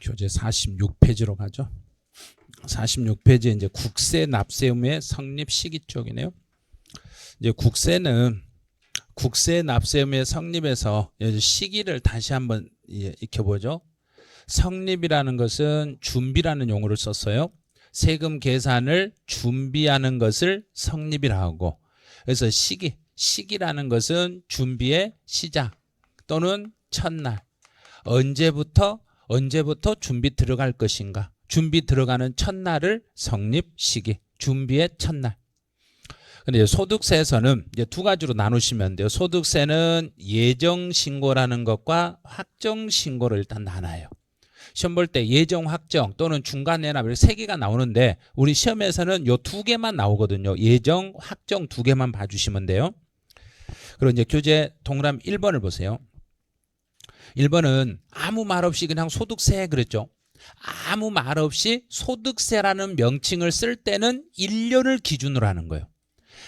교재 46페이지로 가죠. 46페이지에 이제 국세 납세 의무의 성립 시기 쪽이네요. 이제 국세 납세 의무의 성립에서 시기를 다시 한번 익혀보죠. 성립이라는 것은 준비라는 용어를 썼어요. 세금 계산을 준비하는 것을 성립이라 하고, 그래서 시기라는 것은 준비의 시작 또는 첫날, 언제부터 준비 들어갈 것인가, 준비 들어가는 첫날을 성립 시기, 준비의 첫날. 근데 소득세에서는 이제 두 가지로 나누시면 돼요. 소득세는 예정 신고라는 것과 확정 신고를 일단 나눠요. 시험 볼 때 예정, 확정 또는 중간 내납 이렇게 세 개가 나오는데 우리 시험에서는 요 두 개만 나오거든요. 예정, 확정 두 개만 봐주시면 돼요. 그리고 이제 교재 동그라미 1번을 보세요. 1번은 아무 말 없이 그냥 소득세 그랬죠. 아무 말 없이 소득세라는 명칭을 쓸 때는 1년을 기준으로 하는 거예요.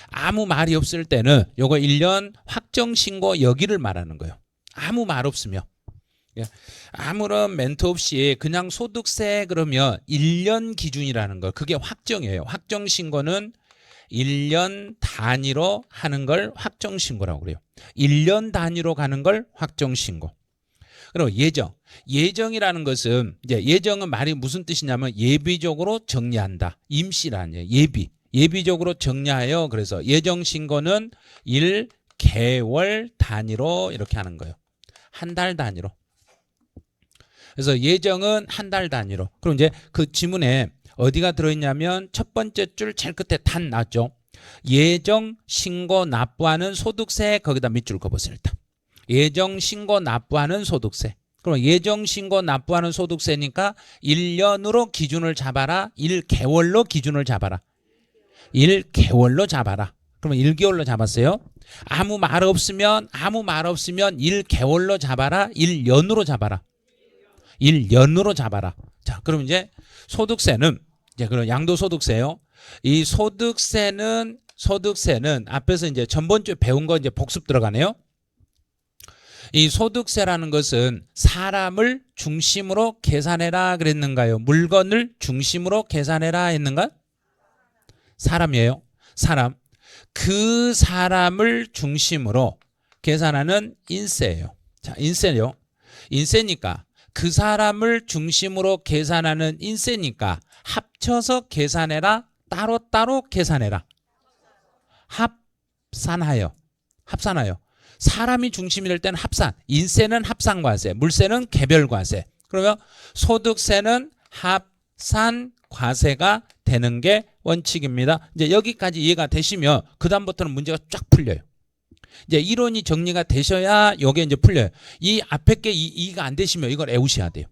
아무 말이 없을 때는 요거 1년 확정 신고 여기를 말하는 거예요. 아무 말 없으면. 아무런 멘트 없이 그냥 소득세 그러면 1년 기준이라는 거, 그게 확정이에요. 확정 신고는 1년 단위로 하는 걸 확정 신고라고 그래요. 1년 단위로 가는 걸 확정 신고. 그리고 예정이라는 것은 이제 예정은 말이 무슨 뜻이냐면 예비적으로 정리한다. 임시라는 예비적으로 정리하여, 그래서 예정 신고는 1개월 단위로 이렇게 하는 거예요. 한 달 단위로. 그래서 예정은 한 달 단위로. 그럼 이제 그 지문에 어디가 들어있냐면 첫 번째 줄 제일 끝에 단 나왔죠. 예정 신고 납부하는 소득세, 거기다 밑줄 그어보세요. 일단 예정 신고 납부하는 소득세. 그럼 예정 신고 납부하는 소득세니까 1년으로 기준을 잡아라, 1개월로 기준을 잡아라. 1개월로 잡아라. 그러면 1개월로 잡았어요. 아무 말 없으면 1개월로 잡아라, 1년으로 잡아라. 1년으로 잡아라. 자, 그럼 이제 소득세는 이제 그런 양도소득세요. 이 소득세는 앞에서 이제 전번주에 배운 거 이제 복습 들어가네요. 이 소득세라는 것은 사람을 중심으로 계산해라 그랬는가요? 물건을 중심으로 계산해라 했는가? 사람이에요. 사람. 그 사람을 중심으로 계산하는 인세예요. 자, 인세요. 인세니까 그 사람을 중심으로 계산하는 인세니까 합쳐서 계산해라, 따로따로 계산해라. 합산하여. 사람이 중심이 될 때는 합산, 인세는 합산과세, 물세는 개별과세. 그러면 소득세는 합산과세가 되는 게 원칙입니다. 이제 여기까지 이해가 되시면 그 다음부터는 문제가 쫙 풀려요. 이제 이론이 정리가 되셔야 요게 이제 풀려요. 이 앞에 게 이해가 안 되시면 이걸 외우셔야 돼요.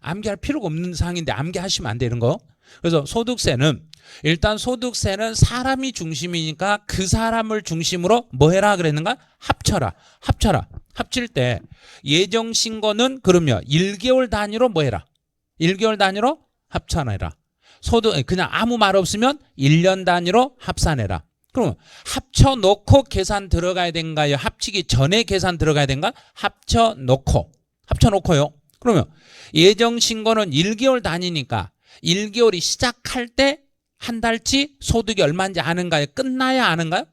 암기할 필요가 없는 사항인데 암기하시면 안 되는 거. 그래서 일단 소득세는 사람이 중심이니까 그 사람을 중심으로 뭐 해라 그랬는가? 합쳐라. 합칠 때 예정 신고는 그러면 1개월 단위로 뭐 해라? 1개월 단위로 합산해라. 그냥 아무 말 없으면 1년 단위로 합산해라. 그럼 합쳐놓고 계산 들어가야 된가요? 합치기 전에 계산 들어가야 된가? 합쳐놓고요. 그러면 예정 신고는 1개월 단위니까 1개월이 시작할 때 한 달치 소득이 얼마인지 아는가요? 끝나야 아는가요?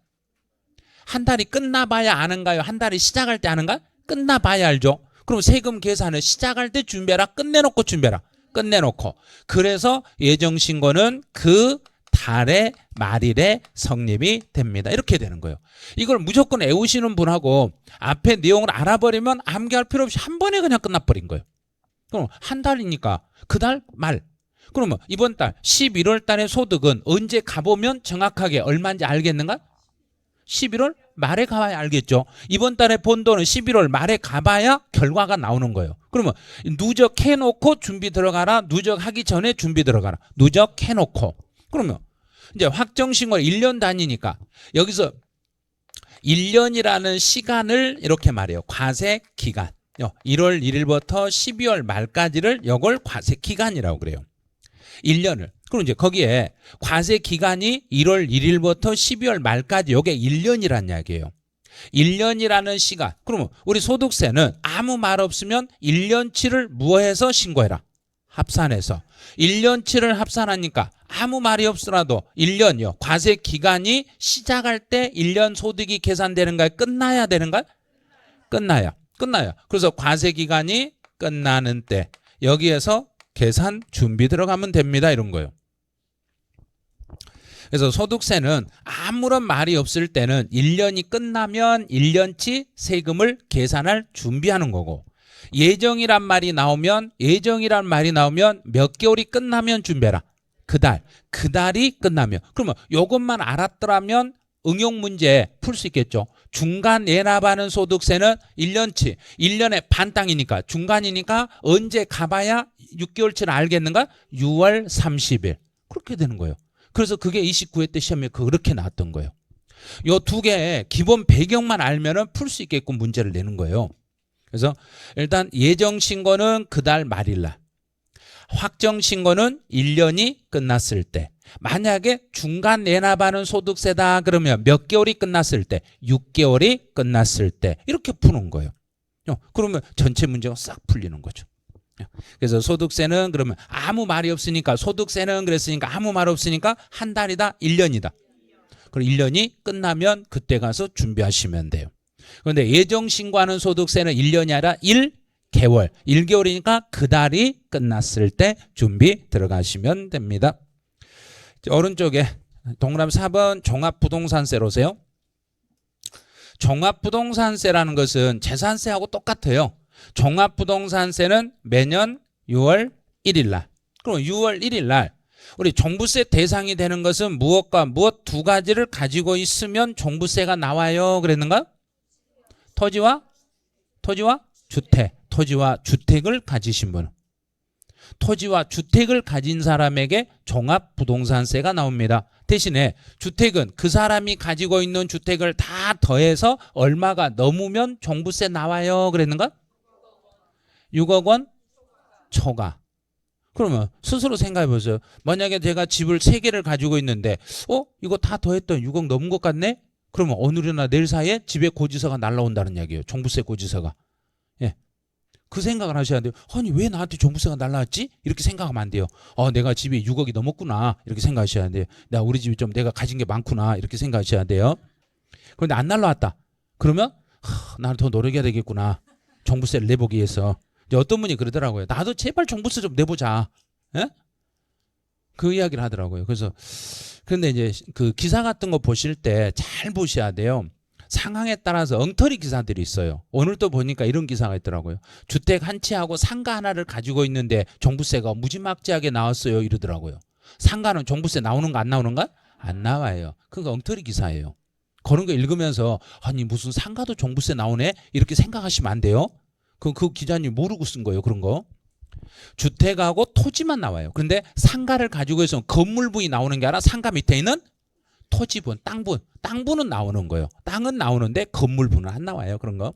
한 달이 끝나봐야 아는가요? 한 달이 시작할 때 아는가? 끝나봐야 알죠. 그럼 세금 계산을 시작할 때 준비해라, 끝내놓고 준비해라. 끝내놓고. 그래서 예정 신고는 그 달의 말일에 성립이 됩니다. 이렇게 되는 거예요. 이걸 무조건 외우시는 분하고 앞에 내용을 알아버리면 암기할 필요 없이 한 번에 그냥 끝나버린 거예요. 그럼 한 달이니까 그 달 말. 그러면 이번 달 11월 달의 소득은 언제 가보면 정확하게 얼마인지 알겠는가? 11월 말에 가봐야 알겠죠. 이번 달에 본 돈은 11월 말에 가봐야 결과가 나오는 거예요. 그러면 누적해놓고 준비 들어가라, 누적하기 전에 준비 들어가라. 누적해놓고. 그러면 이제 확정신고는 1년 단위니까 여기서 1년이라는 시간을 이렇게 말해요. 과세 기간. 1월 1일부터 12월 말까지를 이걸 과세 기간이라고 그래요. 1년을. 그럼 이제 거기에 과세 기간이 1월 1일부터 12월 말까지 이게 1년이란 이야기예요. 1년이라는 시간. 그러면 우리 소득세는 아무 말 없으면 1년치를 무엇해서 신고해라? 합산해서 1년치를 합산하니까 아무 말이 없더라도 1년이요. 과세 기간이 시작할 때 1년 소득이 계산되는가요? 끝나야 되는가요? 끝나요. 그래서 과세 기간이 끝나는 때 여기에서 계산 준비 들어가면 됩니다. 이런 거예요. 그래서 소득세는 아무런 말이 없을 때는 1년이 끝나면 1년치 세금을 계산할 준비하는 거고, 예정이란 말이 나오면 몇 개월이 끝나면 준비해라. 그달이 끝나면. 그러면 이것만 알았더라면 응용 문제 풀 수 있겠죠. 중간 예납하는 소득세는 1년치, 1년에 반 땅이니까 중간이니까 언제 가봐야 6개월치를 알겠는가? 6월 30일. 그렇게 되는 거예요. 그래서 그게 29회 때 시험에 그렇게 나왔던 거예요. 요 두 개의 기본 배경만 알면은 풀 수 있게끔 문제를 내는 거예요. 그래서 일단 예정 신고는 그달 말일날, 확정 신고는 1년이 끝났을 때, 만약에 중간 내납하는 소득세다 그러면 몇 개월이 끝났을 때, 6개월이 끝났을 때, 이렇게 푸는 거예요. 그러면 전체 문제가 싹 풀리는 거죠. 그래서 소득세는 그러면 아무 말이 없으니까, 소득세는 그랬으니까 아무 말 없으니까 한 달이다, 1년이다. 그럼 1년이 끝나면 그때 가서 준비하시면 돼요. 그런데 예정 신고하는 소득세는 1년이 아니라 1개월. 1개월이니까 그달이 끝났을 때 준비 들어가시면 됩니다. 오른쪽에 동그라미 4번 종합부동산세로세요. 종합부동산세라는 것은 재산세하고 똑같아요. 종합부동산세는 매년 6월 1일 날. 그럼 6월 1일 날 우리 종부세 대상이 되는 것은 무엇과 무엇 두 가지를 가지고 있으면 종부세가 나와요. 그랬는가? 토지와 주택. 토지와 주택을 가지신 분. 토지와 주택을 가진 사람에게 종합부동산세가 나옵니다. 대신에 주택은 그 사람이 가지고 있는 주택을 다 더해서 얼마가 넘으면 종부세 나와요. 그랬는가? 6억 원 초과. 그러면 스스로 생각해 보세요. 만약에 제가 집을 3개를 가지고 있는데 이거 다 더했더니 6억 넘은 것 같네? 그러면 오늘이나 내일 사이에 집에 고지서가 날라온다는 이야기예요. 종부세 고지서가. 예. 그 생각을 하셔야 돼요. 아니 왜 나한테 종부세가 날라왔지? 이렇게 생각하면 안 돼요. 내가 집이 6억이 넘었구나. 이렇게 생각하셔야 돼요. 우리 집이 좀 내가 가진 게 많구나. 이렇게 생각하셔야 돼요. 그런데 안 날라왔다. 그러면 나는 더 노력해야 되겠구나. 종부세를 내보기 위해서. 이제 어떤 분이 그러더라고요. 나도 제발 종부세 좀 내보자. 예? 그 이야기를 하더라고요. 그래서 그런데 이제 그 기사 같은 거 보실 때 잘 보셔야 돼요. 상황에 따라서 엉터리 기사들이 있어요. 오늘도 보니까 이런 기사가 있더라고요. 주택 한 채하고 상가 하나를 가지고 있는데 종부세가 무지막지하게 나왔어요. 이러더라고요. 상가는 종부세 나오는 거 안 나오는가? 안 나와요. 그거 엉터리 기사예요. 그런 거 읽으면서 아니 무슨 상가도 종부세 나오네? 이렇게 생각하시면 안 돼요. 그 기자님 모르고 쓴 거예요. 그런 거. 주택하고 토지만 나와요. 그런데 상가를 가지고 있으면 건물분이 나오는 게 아니라 상가 밑에 있는 토지분, 땅분은 나오는 거예요. 땅은 나오는데 건물분은 안 나와요. 그런 거.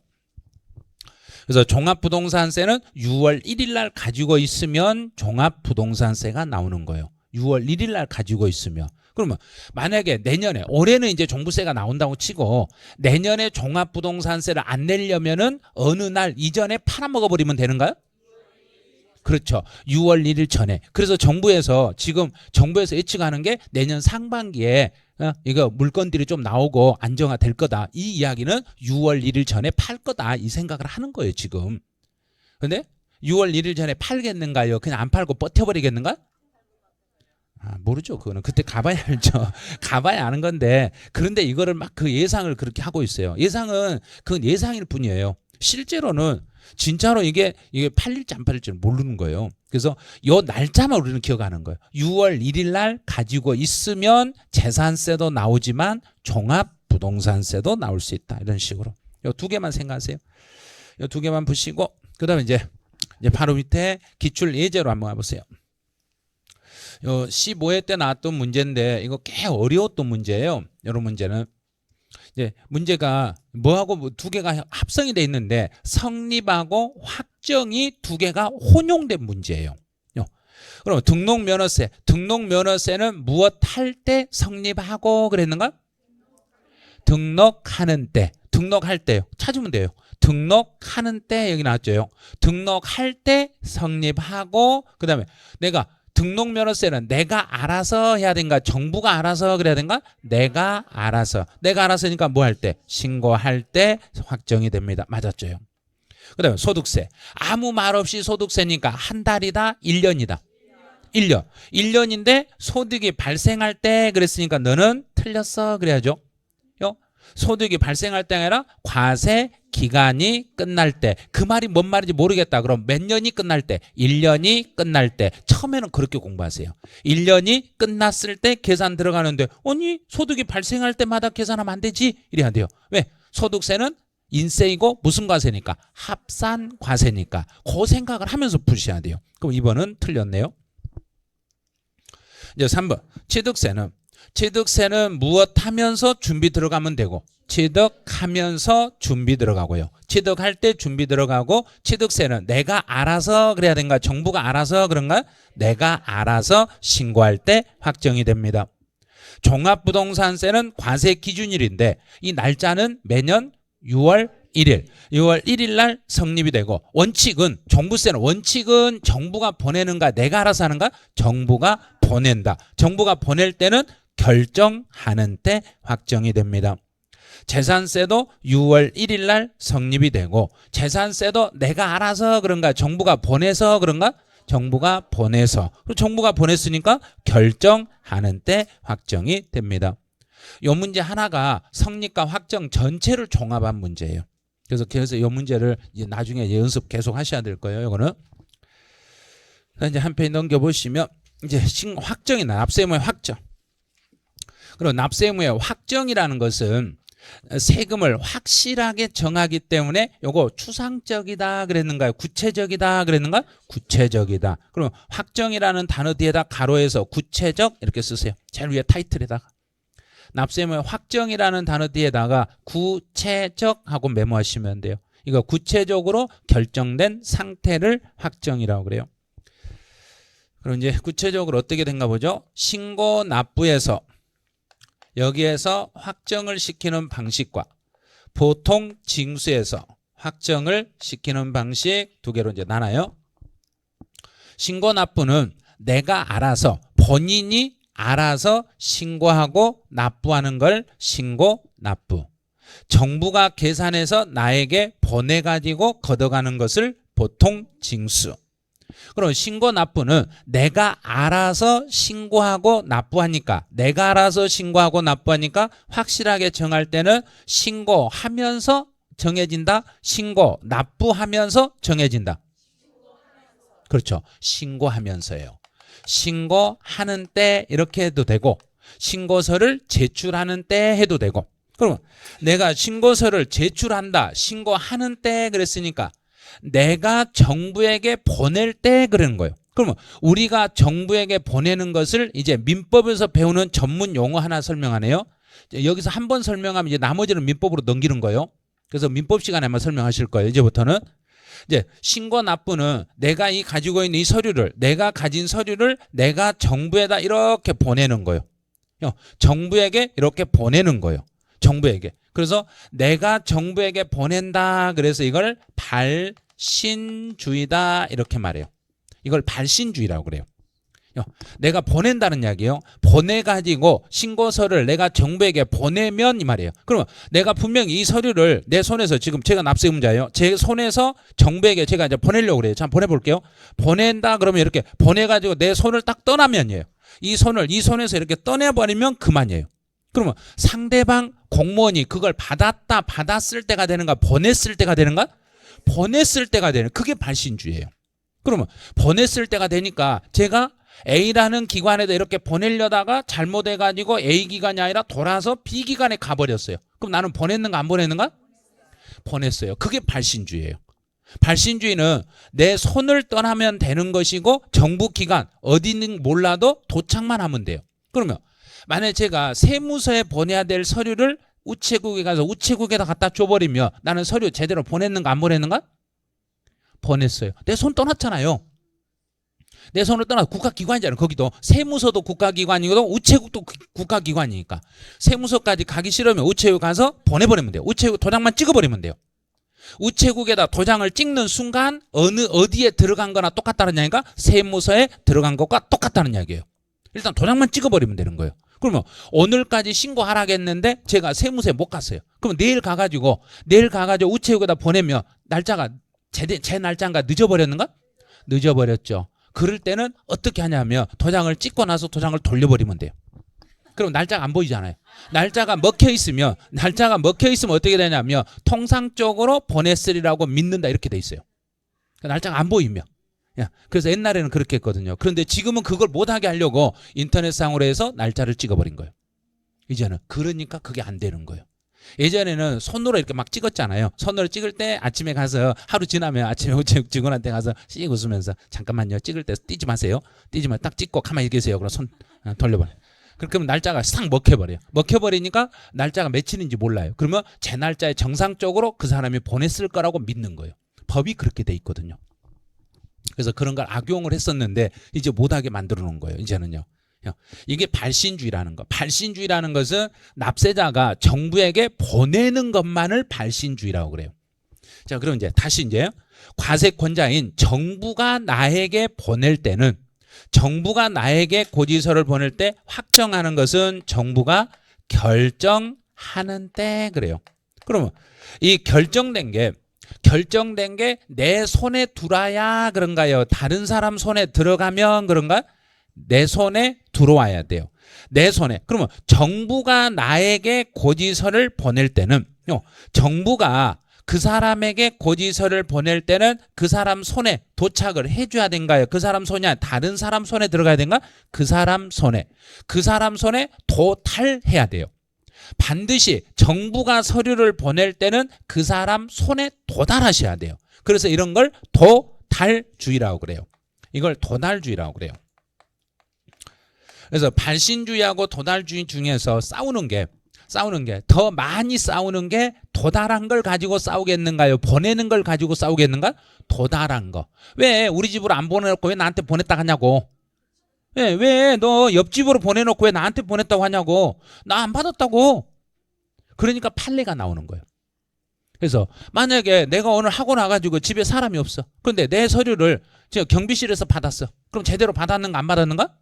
그래서 종합부동산세는 6월 1일 날 가지고 있으면 종합부동산세가 나오는 거예요. 6월 1일 날 가지고 있으면. 그러면 만약에 내년에, 올해는 이제 종부세가 나온다고 치고 내년에 종합부동산세를 안 내려면은 어느 날 이전에 팔아먹어버리면 되는가요? 그렇죠. 6월 1일 전에. 그래서 정부에서 예측하는 게 내년 상반기에 이거 물건들이 좀 나오고 안정화될 거다. 이 이야기는 6월 1일 전에 팔 거다. 이 생각을 하는 거예요, 지금. 근데 6월 1일 전에 팔겠는가요? 그냥 안 팔고 버텨버리겠는가? 모르죠. 그거는 그때 가봐야 알죠. 가봐야 아는 건데, 그런데 이거를 막 그 예상을 그렇게 하고 있어요. 예상은 그건 예상일 뿐이에요. 실제로는 진짜로 이게 팔릴지 안 팔릴지는 모르는 거예요. 그래서 요 날짜만 우리는 기억하는 거예요. 6월 1일 날 가지고 있으면 재산세도 나오지만 종합부동산세도 나올 수 있다. 이런 식으로. 요 두 개만 생각하세요. 요 두 개만 보시고 그다음에 이제 바로 밑에 기출 예제로 한번 해보세요. 요 15회 때 나왔던 문제인데 이거 꽤 어려웠던 문제예요. 이런 문제는 이제 문제가 뭐하고 두 개가 합성이 돼 있는데 성립하고 확정이 두 개가 혼용된 문제예요. 그럼 등록면허세는 무엇 할 때 성립하고 그랬는가? 등록하는 때, 등록할 때요. 찾으면 돼요. 등록하는 때 여기 나왔죠. 등록할 때 성립하고 그다음에 내가 등록면허세는 내가 알아서 해야 된가? 정부가 알아서 그래야 된가? 내가 알아서. 내가 알아서니까 뭐 할 때? 신고할 때 확정이 됩니다. 맞았죠. 그다음에 소득세. 아무 말 없이 소득세니까 한 달이다, 1년이다. 1년. 1년인데 소득이 발생할 때 그랬으니까 너는 틀렸어 그래야죠. 소득이 발생할 때 아니라 과세 기간이 끝날 때. 그 말이 뭔 말인지 모르겠다. 그럼 몇 년이 끝날 때? 1년이 끝날 때. 처음에는 그렇게 공부하세요. 1년이 끝났을 때 계산 들어가는데 아니 소득이 발생할 때마다 계산하면 안 되지? 이래야 돼요. 왜? 소득세는 인세이고 무슨 과세니까? 합산 과세니까. 그 생각을 하면서 푸셔야 돼요. 그럼 2번은 틀렸네요. 이제 3번. 취득세는 무엇하면서 준비 들어가면 되고 취득하면서 준비 들어가고요. 취득할 때 준비 들어가고 취득세는 내가 알아서 그래야 된가? 정부가 알아서 그런가? 내가 알아서 신고할 때 확정이 됩니다. 종합부동산세는 과세 기준일인데 이 날짜는 매년 6월 1일. 6월 1일 날 성립이 되고 원칙은 종부세는 원칙은 정부가 보내는가 내가 알아서 하는가? 정부가 보낸다. 정부가 보낼 때는 결정하는 때 확정이 됩니다. 재산세도 6월 1일 날 성립이 되고 재산세도 내가 알아서 그런가? 정부가 보내서 그런가? 정부가 보내서. 그리고 정부가 보냈으니까 결정하는 때 확정이 됩니다. 이 문제 하나가 성립과 확정 전체를 종합한 문제예요. 그래서 이 문제를 이제 나중에 연습 계속 하셔야 될 거예요. 이거는. 이제 한 페이지 넘겨보시면 이제 확정이나 납세 의무의 확정. 그리고 납세 의무의 확정이라는 것은 세금을 확실하게 정하기 때문에 요거 추상적이다 그랬는가요? 구체적이다 그랬는가? 구체적이다. 그럼 확정이라는 단어 뒤에다 가로에서 구체적 이렇게 쓰세요. 제일 위에 타이틀에다가. 납세 의무의 확정이라는 단어 뒤에다가 구체적 하고 메모하시면 돼요. 이거 구체적으로 결정된 상태를 확정이라고 그래요. 그럼 이제 구체적으로 어떻게 된가 보죠. 신고 납부에서 여기에서 확정을 시키는 방식과 보통 징수에서 확정을 시키는 방식 두 개로 이제 나눠요. 신고 납부는 내가 알아서 본인이 알아서 신고하고 납부하는 걸 신고 납부. 정부가 계산해서 나에게 보내가지고 걷어가는 것을 보통 징수. 그럼 신고 납부는 내가 알아서 신고하고 납부하니까 내가 알아서 신고하고 납부하니까 확실하게 정할 때는 신고하면서 정해진다. 신고 납부하면서 정해진다. 그렇죠. 신고하면서예요. 신고하는 때 이렇게 해도 되고 신고서를 제출하는 때 해도 되고. 그럼 내가 신고서를 제출한다. 신고하는 때 그랬으니까 내가 정부에게 보낼 때 그러는 거예요. 그러면 우리가 정부에게 보내는 것을 이제 민법에서 배우는 전문 용어 하나 설명하네요. 여기서 한 번 설명하면 이제 나머지는 민법으로 넘기는 거예요. 그래서 민법 시간에 아마 설명하실 거예요. 이제부터는. 이제 신고 납부는 내가 가지고 있는 이 서류를 내가 가진 서류를 내가 정부에다 이렇게 보내는 거예요. 정부에게 이렇게 보내는 거예요. 정부에게. 그래서 내가 정부에게 보낸다. 그래서 이걸 발신주의다 이렇게 말해요. 이걸 발신주의라고 그래요. 내가 보낸다는 이야기예요. 보내가지고 신고서를 내가 정부에게 보내면 이 말이에요. 그러면 내가 분명히 이 서류를 내 손에서 지금 제가 납세 의무자예요. 제 손에서 정부에게 제가 이제 보내려고 그래요. 자, 보내볼게요. 보낸다 그러면 이렇게 보내가지고 내 손을 딱 떠나면이에요. 이 손에서 이렇게 떠내버리면 그만이에요. 그러면 상대방 공무원이 그걸 받았을 때가 되는가? 보냈을 때가 되는가? 보냈을 때가 되는. 그게 발신주의예요. 그러면 보냈을 때가 되니까 제가 A라는 기관에다 이렇게 보내려다가 잘못해가지고 A 기관이 아니라 돌아서 B 기관에 가버렸어요. 그럼 나는 보냈는가 안 보냈는가? 보냈어요. 그게 발신주의예요. 발신주의는 내 손을 떠나면 되는 것이고 정부 기관 어디는 몰라도 도착만 하면 돼요. 그러면 만약에 제가 세무서에 보내야 될 서류를 우체국에 가서 우체국에다 갖다 줘버리면 나는 서류 제대로 보냈는가 안 보냈는가? 보냈어요. 내 손 떠났잖아요. 내 손을 떠나 국가기관이잖아요. 거기도 세무서도 국가기관이고 우체국도 국가기관이니까 세무서까지 가기 싫으면 우체국 가서 보내버리면 돼요. 우체국 도장만 찍어버리면 돼요. 우체국에다 도장을 찍는 순간 어디에 들어간 거나 똑같다는 이야기가 세무서에 들어간 것과 똑같다는 이야기예요. 일단 도장만 찍어버리면 되는 거예요. 그러면 오늘까지 신고하라겠는데 제가 세무서에 못 갔어요. 그러면 내일 가가지고 우체국에다 보내면 날짜가 제 날짜인가 늦어버렸는가? 늦어버렸죠. 그럴 때는 어떻게 하냐면 도장을 찍고 나서 도장을 돌려버리면 돼요. 그럼 날짜가 안 보이잖아요. 날짜가 먹혀 있으면 어떻게 되냐면 통상적으로 보냈으리라고 믿는다 이렇게 돼 있어요. 날짜가 안 보이면. 그래서 옛날에는 그렇게 했거든요. 그런데 지금은 그걸 못하게 하려고 인터넷상으로 해서 날짜를 찍어버린 거예요. 이제는. 그러니까 그게 안 되는 거예요. 예전에는 손으로 이렇게 막 찍었잖아요. 손으로 찍을 때 아침에 가서 하루 지나면 아침에 우체국 직원한테 가서 씩 웃으면서 잠깐만요. 찍을 때 뛰지 마세요. 뛰지 마. 딱 찍고 가만히 계세요. 그럼 손 돌려버려. 그러면 날짜가 싹 먹혀버려요. 먹혀버리니까 날짜가 며칠인지 몰라요. 그러면 제 날짜에 정상적으로 그 사람이 보냈을 거라고 믿는 거예요. 법이 그렇게 돼 있거든요. 그래서 그런 걸 악용을 했었는데 이제 못하게 만들어 놓은 거예요. 이제는요. 이게 발신주의라는 거. 발신주의라는 것은 납세자가 정부에게 보내는 것만을 발신주의라고 그래요. 자, 그럼 이제 다시 이제 과세권자인 정부가 나에게 보낼 때는 정부가 나에게 고지서를 보낼 때 확정하는 것은 정부가 결정하는 때 그래요. 그러면 이 결정된 게 내 손에 들어야 그런가요? 다른 사람 손에 들어가면 그런가? 내 손에 들어와야 돼요. 내 손에. 그러면 정부가 나에게 고지서를 보낼 때는 정부가 그 사람에게 고지서를 보낼 때는 그 사람 손에 도착을 해줘야 된가요? 그 사람 손이 아니라 다른 사람 손에 들어가야 된가? 그 사람 손에 도달해야 돼요. 반드시 정부가 서류를 보낼 때는 그 사람 손에 도달하셔야 돼요. 그래서 이런 걸 도달주의라고 그래요. 이걸 도달주의라고 그래요. 그래서 발신주의하고 도달주의 중에서 싸우는 게 더 많이 싸우는 게 도달한 걸 가지고 싸우겠는가요? 보내는 걸 가지고 싸우겠는가? 도달한 거. 왜 우리 집으로 안 보내놓고 왜 나한테 보냈다 하냐고. 왜 너 옆집으로 보내놓고 왜 나한테 보냈다고 하냐고. 나 안 받았다고. 그러니까 판례가 나오는 거예요. 그래서 만약에 내가 오늘 학원 와가지고 집에 사람이 없어. 그런데 내 서류를 제가 경비실에서 받았어. 그럼 제대로 받았는가 안 받았는가?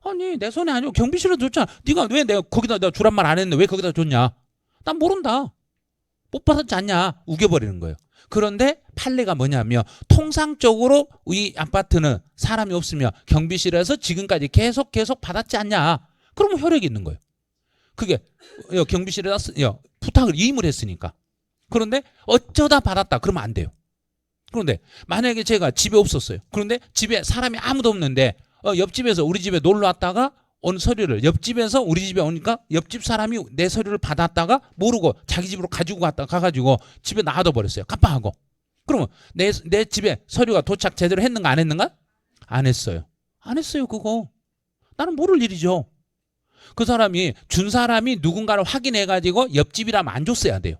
아니 내 손에 아니고 경비실에 줬잖아. 네가 왜 내가 거기다 내가 주란 말 안 했는데 왜 거기다 줬냐? 난 모른다. 못 받았지 않냐? 우겨버리는 거예요. 그런데 판례가 뭐냐면 통상적으로 이 아파트는 사람이 없으면 경비실에서 지금까지 계속 받았지 않냐? 그러면 혈액이 있는 거예요. 그게 경비실에다 부탁을 이임을 했으니까. 그런데 어쩌다 받았다 그러면 안 돼요. 그런데 만약에 제가 집에 없었어요. 그런데 집에 사람이 아무도 없는데 옆집에서 우리 집에 놀러 왔다가 온 서류를 옆집에서 우리 집에 오니까 옆집 사람이 내 서류를 받았다가 모르고 자기 집으로 가지고 가가지고 집에 놔둬 버렸어요. 깜빡하고. 그러면 내 집에 서류가 도착 제대로 했는가 안 했는가? 안 했어요. 안 했어요 그거. 나는 모를 일이죠. 그 사람이 준 사람이 누군가를 확인해가지고 옆집이라면 안 줬어야 돼요.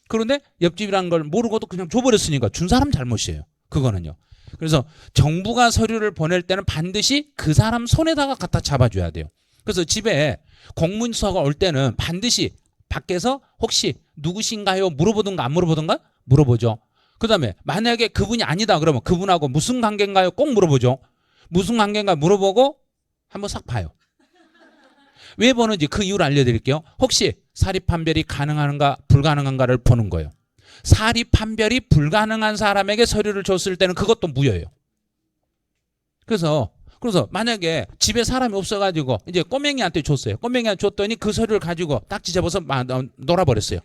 그런데 옆집이라는 걸 모르고도 그냥 줘버렸으니까 준 사람 잘못이에요. 그거는요. 그래서 정부가 서류를 보낼 때는 반드시 그 사람 손에다가 갖다 잡아줘야 돼요. 그래서 집에 공문서가 올 때는 반드시 밖에서 혹시 누구신가요? 물어보든가 안 물어보든가? 물어보죠. 그 다음에 만약에 그분이 아니다 그러면 그분하고 무슨 관계인가요? 꼭 물어보죠. 무슨 관계인가 물어보고 한번 싹 봐요. 왜 보는지 그 이유를 알려드릴게요. 혹시 사립판별이 가능한가 불가능한가를 보는 거예요. 사립판별이 불가능한 사람에게 서류를 줬을 때는 그것도 무효예요. 그래서 만약에 집에 사람이 없어가지고 이제 꼬맹이한테 줬어요. 꼬맹이한테 줬더니 그 서류를 가지고 딱지 잡아서 놀아버렸어요.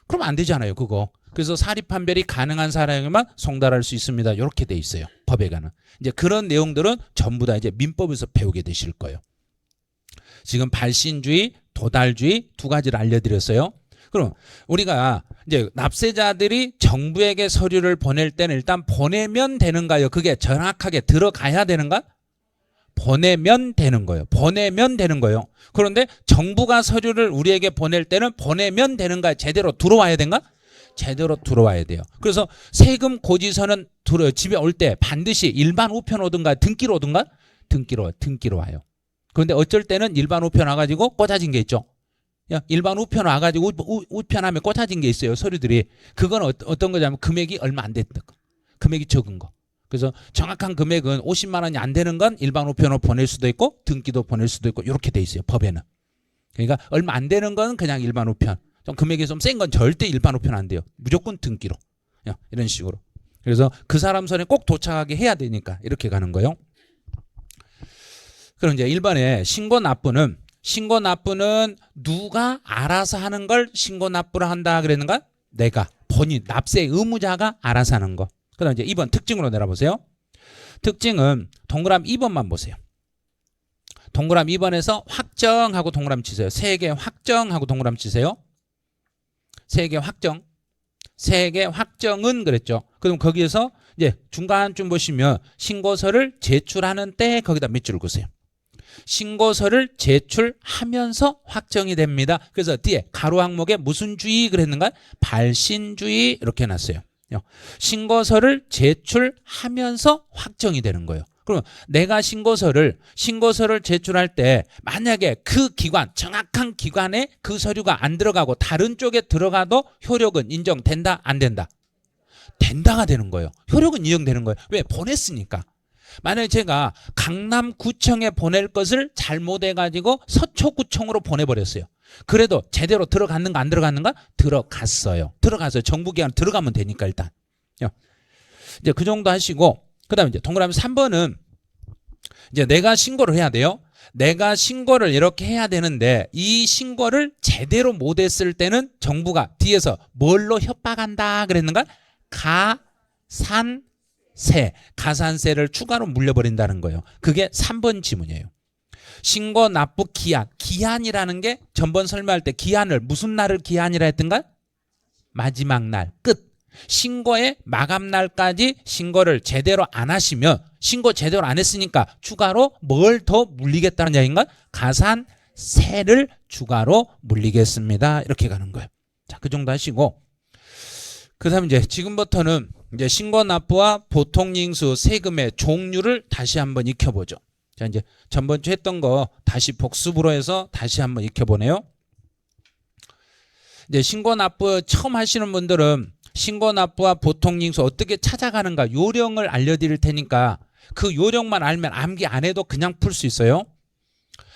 그러면 안 되잖아요 그거. 그래서 사립판별이 가능한 사람에게만 송달할 수 있습니다. 이렇게 돼 있어요 법에 관한. 이제 그런 내용들은 전부 다 이제 민법에서 배우게 되실 거예요. 지금 발신주의, 도달주의 두 가지를 알려드렸어요. 그럼 우리가 이제 납세자들이 정부에게 서류를 보낼 때는 일단 보내면 되는가요? 그게 정확하게 들어가야 되는가? 보내면 되는 거예요. 보내면 되는 거예요. 그런데 정부가 서류를 우리에게 보낼 때는 보내면 되는가? 제대로 들어와야 되는가? 제대로 들어와야 돼요. 그래서 세금 고지서는 집에 올 때 반드시 일반 우편 오든가 등기로 오든가? 등기로 와요. 그런데 어쩔 때는 일반 우편 와가지고 꽂아진 게 있죠. 일반 우편 와가지고 우편함에 꽂아진 게 있어요. 서류들이. 그건 어떤 거냐면 금액이 얼마 안 됐던 거. 금액이 적은 거. 그래서 정확한 금액은 50만 원이 안 되는 건 일반 우편으로 보낼 수도 있고 등기도 보낼 수도 있고 이렇게 돼 있어요. 법에는. 그러니까 얼마 안 되는 건 그냥 일반 우편. 좀 금액이 좀 센 건 절대 일반 우편 안 돼요. 무조건 등기로. 이런 식으로. 그래서 그 사람 손에 꼭 도착하게 해야 되니까 이렇게 가는 거예요. 그럼 이제 1번에 신고 납부는 누가 알아서 하는 걸 신고 납부를 한다 그랬는가? 내가 본인 납세 의무자가 알아서 하는 거. 그다음 이제 2번 특징으로 내려보세요. 특징은 동그라미 2번만 보세요. 동그라미 2번에서 확정하고 동그라미 치세요. 3개 확정하고 동그라미 치세요. 3개 확정. 3개 확정은 그랬죠. 그럼 거기에서 이제 중간쯤 보시면 신고서를 제출하는 때 거기다 밑줄을 그으세요. 신고서를 제출하면서 확정이 됩니다. 그래서 뒤에 가로 항목에 무슨 주의 그랬는가? 발신주의 이렇게 해놨어요. 신고서를 제출하면서 확정이 되는 거예요. 그러면 내가 신고서를 제출할 때 만약에 그 기관, 정확한 기관에 그 서류가 안 들어가고 다른 쪽에 들어가도 효력은 인정된다, 안 된다? 된다가 되는 거예요. 효력은 인정되는 거예요. 왜? 보냈으니까. 만약에 제가 강남구청에 보낼 것을 잘못해가지고 서초구청으로 보내버렸어요. 그래도 제대로 들어갔는가 안 들어갔는가? 들어갔어요. 정부기관 들어가면 되니까 일단. 이제 그 정도 하시고 그 다음에 이제 동그라미 3번은 이제 내가 신고를 해야 돼요. 내가 신고를 이렇게 해야 되는데 이 신고를 제대로 못했을 때는 정부가 뒤에서 뭘로 협박한다 그랬는가? 가산세를 추가로 물려버린다는 거예요. 그게 3번 지문이에요. 신고 납부 기한이라는 게 전번 설명할 때 기한을 무슨 날을 기한이라 했던가? 마지막 날, 끝. 신고의 마감 날까지 신고를 제대로 안 하시면 신고 제대로 안 했으니까 추가로 뭘 더 물리겠다는 이야기인가? 가산세를 추가로 물리겠습니다. 이렇게 가는 거예요. 자, 그 정도 하시고 그 다음에 이제 지금부터는 이제 신고 납부와 보통징수 세금의 종류를 다시 한번 익혀보죠. 자, 이제 전번주 했던 거 다시 복습으로 해서 다시 한번 익혀보네요. 이제 신고 납부 처음 하시는 분들은 신고 납부와 보통징수 어떻게 찾아가는가 요령을 알려드릴 테니까 그 요령만 알면 암기 안 해도 그냥 풀 수 있어요.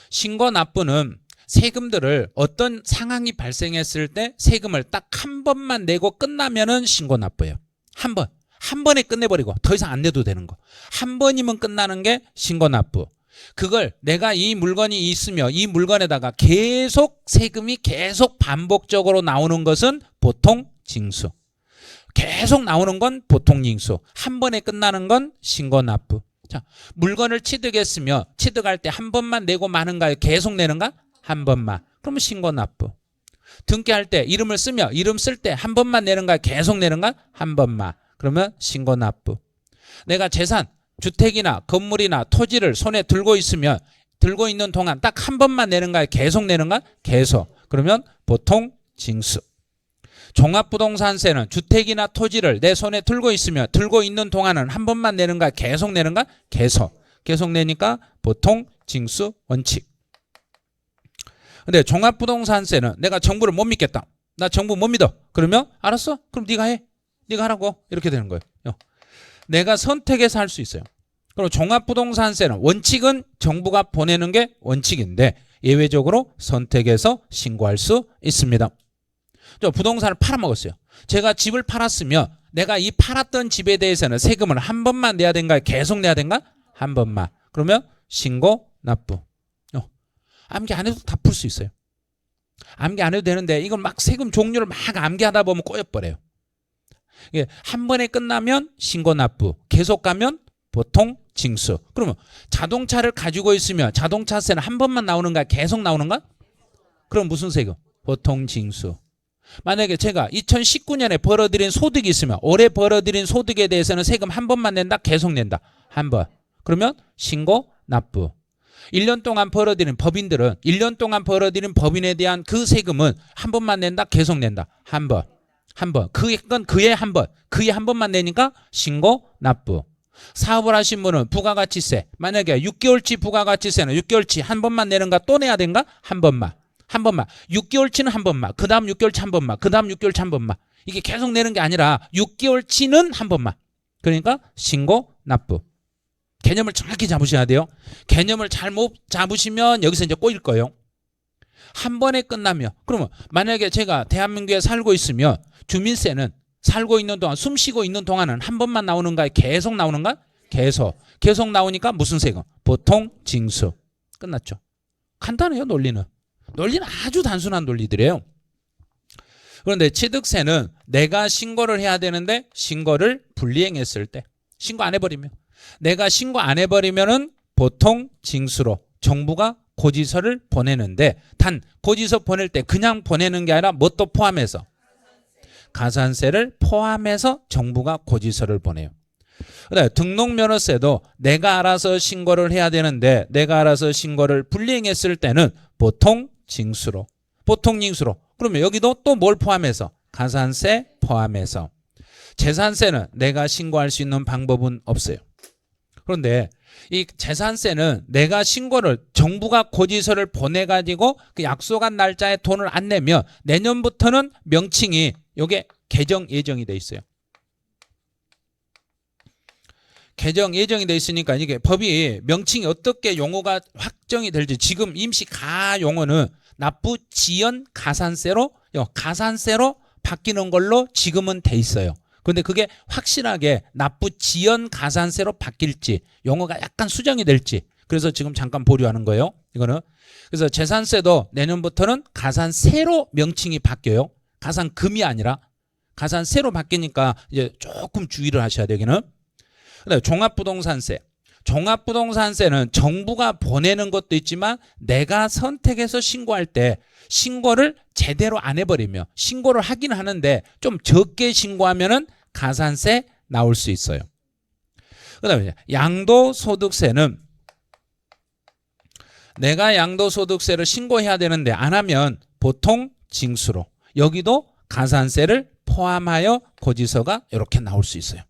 신고 납부는 세금들을 어떤 상황이 발생했을 때 세금을 딱 한 번만 내고 끝나면은 신고 납부예요. 한 번에 끝내버리고 더 이상 안 내도 되는 거. 한 번이면 끝나는 게 신고 납부. 그걸 내가 이 물건이 있으며 이 물건에다가 계속 세금이 계속 반복적으로 나오는 것은 보통징수. 계속 나오는 건 보통징수. 한 번에 끝나는 건 신고 납부. 자, 물건을 취득했으며 취득할 때 한 번만 내고 마는가요? 계속 내는가? 한 번만. 그러면 신고 납부. 등기할 때 이름을 쓰며 이름 쓸 때 한 번만 내는가? 계속 내는가? 한 번만. 그러면 신고 납부. 내가 재산, 주택이나 건물이나 토지를 손에 들고 있으면 들고 있는 동안 딱 한 번만 내는가? 계속 내는가? 계속. 그러면 보통징수. 종합부동산세는 주택이나 토지를 내 손에 들고 있으며 들고 있는 동안은 한 번만 내는가? 계속 내는가? 계속 내니까 보통징수 원칙. 근데 종합부동산세는 내가 정부를 못 믿겠다. 나 정부 못 믿어. 그러면 알았어? 그럼 네가 해. 네가 하라고. 이렇게 되는 거예요. 내가 선택해서 할 수 있어요. 그리고 종합부동산세는 원칙은 정부가 보내는 게 원칙인데 예외적으로 선택해서 신고할 수 있습니다. 저 부동산을 팔아먹었어요. 제가 집을 팔았으면 내가 이 팔았던 집에 대해서는 세금을 한 번만 내야 된가? 계속 내야 된가? 한 번만. 그러면 신고 납부. 암기 안 해도 다 풀 수 있어요. 암기 안 해도 되는데 이건 막 세금 종류를 막 암기하다 보면 꼬여버려요. 한 번에 끝나면 신고 납부, 계속 가면 보통 징수. 그러면 자동차를 가지고 있으면 자동차세는 한 번만 나오는가? 계속 나오는가? 그럼 무슨 세금? 보통 징수. 만약에 제가 2019년에 벌어들인 소득이 있으면 올해 벌어들인 소득에 대해서는 세금 한 번만 낸다? 계속 낸다? 한 번. 그러면 신고 납부. 1년 동안 벌어들인 법인들은 1년 동안 벌어들인 법인에 대한 그 세금은 한 번만 낸다? 계속 낸다? 한 번. 그건 그에 한 번. 그에 한 번만 내니까 신고 납부. 사업을 하신 분은 부가가치세. 만약에 6개월치 부가가치세는 6개월치 한 번만 내는가? 또 내야 된가? 한 번만. 한 번만. 6개월치는 한 번만. 그 다음 6개월치 한 번만. 그 다음 6개월치 한 번만. 이게 계속 내는 게 아니라 6개월치는 한 번만. 그러니까 신고, 납부. 개념을 정확히 잡으셔야 돼요. 개념을 잘못 잡으시면 여기서 이제 꼬일 거예요. 한 번에 끝나면. 그러면 만약에 제가 대한민국에 살고 있으면 주민세는 살고 있는 동안, 숨 쉬고 있는 동안은 한 번만 나오는가요? 계속 나오는가? 계속 나오니까 무슨 세금? 보통 징수. 끝났죠. 간단해요, 논리는. 논리는 아주 단순한 논리들이에요. 그런데 취득세는 내가 신고를 해야 되는데 신고를 불이행했을 때, 신고 안 해버리면, 내가 신고 안 해버리면은 보통 징수로 정부가 고지서를 보내는데, 단 고지서 보낼 때 그냥 보내는 게 아니라 뭣도 포함해서, 가산세를 포함해서 정부가 고지서를 보내요. 그다음에 등록면허세도 내가 알아서 신고를 해야 되는데 내가 알아서 신고를 불이행했을 때는 보통 징수로. 그러면 여기도 또 뭘 포함해서? 가산세 포함해서. 재산세는 내가 신고할 수 있는 방법은 없어요. 그런데 이 재산세는 내가 신고를, 정부가 고지서를 보내가지고 그 약속한 날짜에 돈을 안 내면 내년부터는 명칭이 요게 개정 예정이 돼 있어요. 개정 예정이 돼 있으니까 이게 법이 명칭이 어떻게 용어가 확정이 될지, 지금 임시 가 용어는 납부 지연 가산세로 바뀌는 걸로 지금은 돼 있어요. 그런데 그게 확실하게 납부 지연 가산세로 바뀔지, 용어가 약간 수정이 될지, 그래서 지금 잠깐 보류하는 거예요. 이거는. 그래서 재산세도 내년부터는 가산세로 명칭이 바뀌어요. 가산금이 아니라 가산세로 바뀌니까 이제 조금 주의를 하셔야 되기는. 그다음에 종합부동산세는 정부가 보내는 것도 있지만 내가 선택해서 신고할 때 신고를 제대로 안 해버리면, 신고를 하긴 하는데 좀 적게 신고하면은 가산세 나올 수 있어요. 그다음에 양도소득세는 내가 양도소득세를 신고해야 되는데 안 하면 보통 징수로, 여기도 가산세를 포함하여 고지서가 이렇게 나올 수 있어요.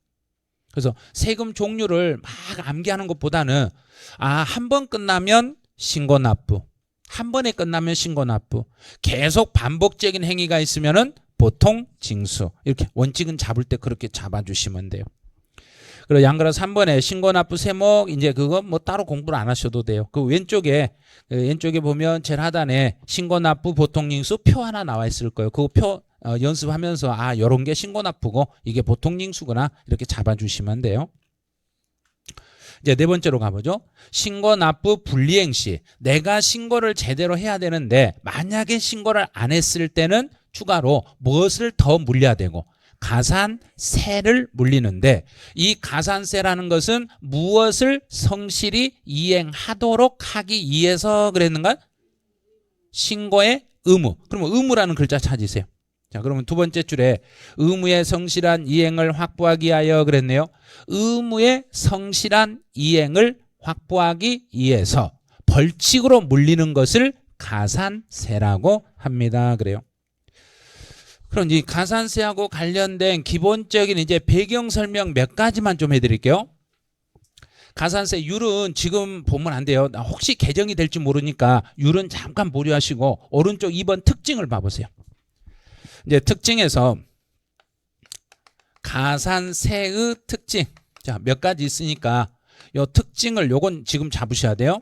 그래서 세금 종류를 막 암기하는 것보다는 한 번 끝나면 신고 납부, 한 번에 끝나면 신고 납부, 계속 반복적인 행위가 있으면은 보통 징수, 이렇게 원칙은 잡을 때 그렇게 잡아주시면 돼요. 그리고 양그라 3번에 신고 납부 세목, 이제 그거 뭐 따로 공부를 안 하셔도 돼요. 그 왼쪽에 보면 제일 하단에 신고 납부 보통 징수 표 하나 나와 있을 거예요. 그 표 연습하면서 요런 게 신고 납부고 이게 보통 징수구나, 이렇게 잡아주시면 돼요. 이제 네 번째로 가보죠. 신고 납부 불이행 시 내가 신고를 제대로 해야 되는데 만약에 신고를 안 했을 때는 추가로 무엇을 더 물려야 되고, 가산세를 물리는데, 이 가산세라는 것은 무엇을 성실히 이행하도록 하기 위해서 그랬는가? 신고의 의무. 그러면 의무라는 글자 찾으세요. 자, 그러면 두 번째 줄에 의무의 성실한 이행을 확보하기 위하여 그랬네요. 의무의 성실한 이행을 확보하기 위해서 벌칙으로 물리는 것을 가산세라고 합니다. 그래요. 그럼 이 가산세하고 관련된 기본적인 이제 배경 설명 몇 가지만 좀 해드릴게요. 가산세 율은 지금 보면 안 돼요. 혹시 개정이 될지 모르니까 율은 잠깐 보류하시고 오른쪽 2번 특징을 봐보세요. 이제 특징에서 가산세의 특징, 자, 몇 가지 있으니까 요 특징을 요건 지금 잡으셔야 돼요.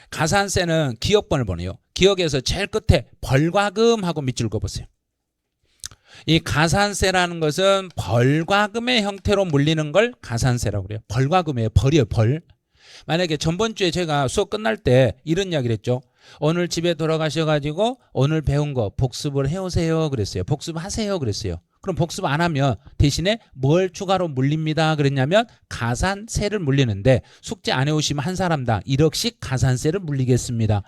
가산세는 기억번을 보내요. 기억에서 제일 끝에 벌과금하고 밑줄 그어보세요. 이 가산세라는 것은 벌과금의 형태로 물리는 걸 가산세라고 그래요. 벌과금이에요. 벌이에요. 벌. 만약에 전번주에 제가 수업 끝날 때 이런 이야기를 했죠. 오늘 집에 돌아가셔가지고 오늘 배운 거 복습을 해오세요 그랬어요. 복습하세요 그랬어요. 그럼 복습 안 하면 대신에 뭘 추가로 물립니다 그랬냐면 가산세를 물리는데, 숙제 안 해오시면 한 사람당 1억씩 가산세를 물리겠습니다.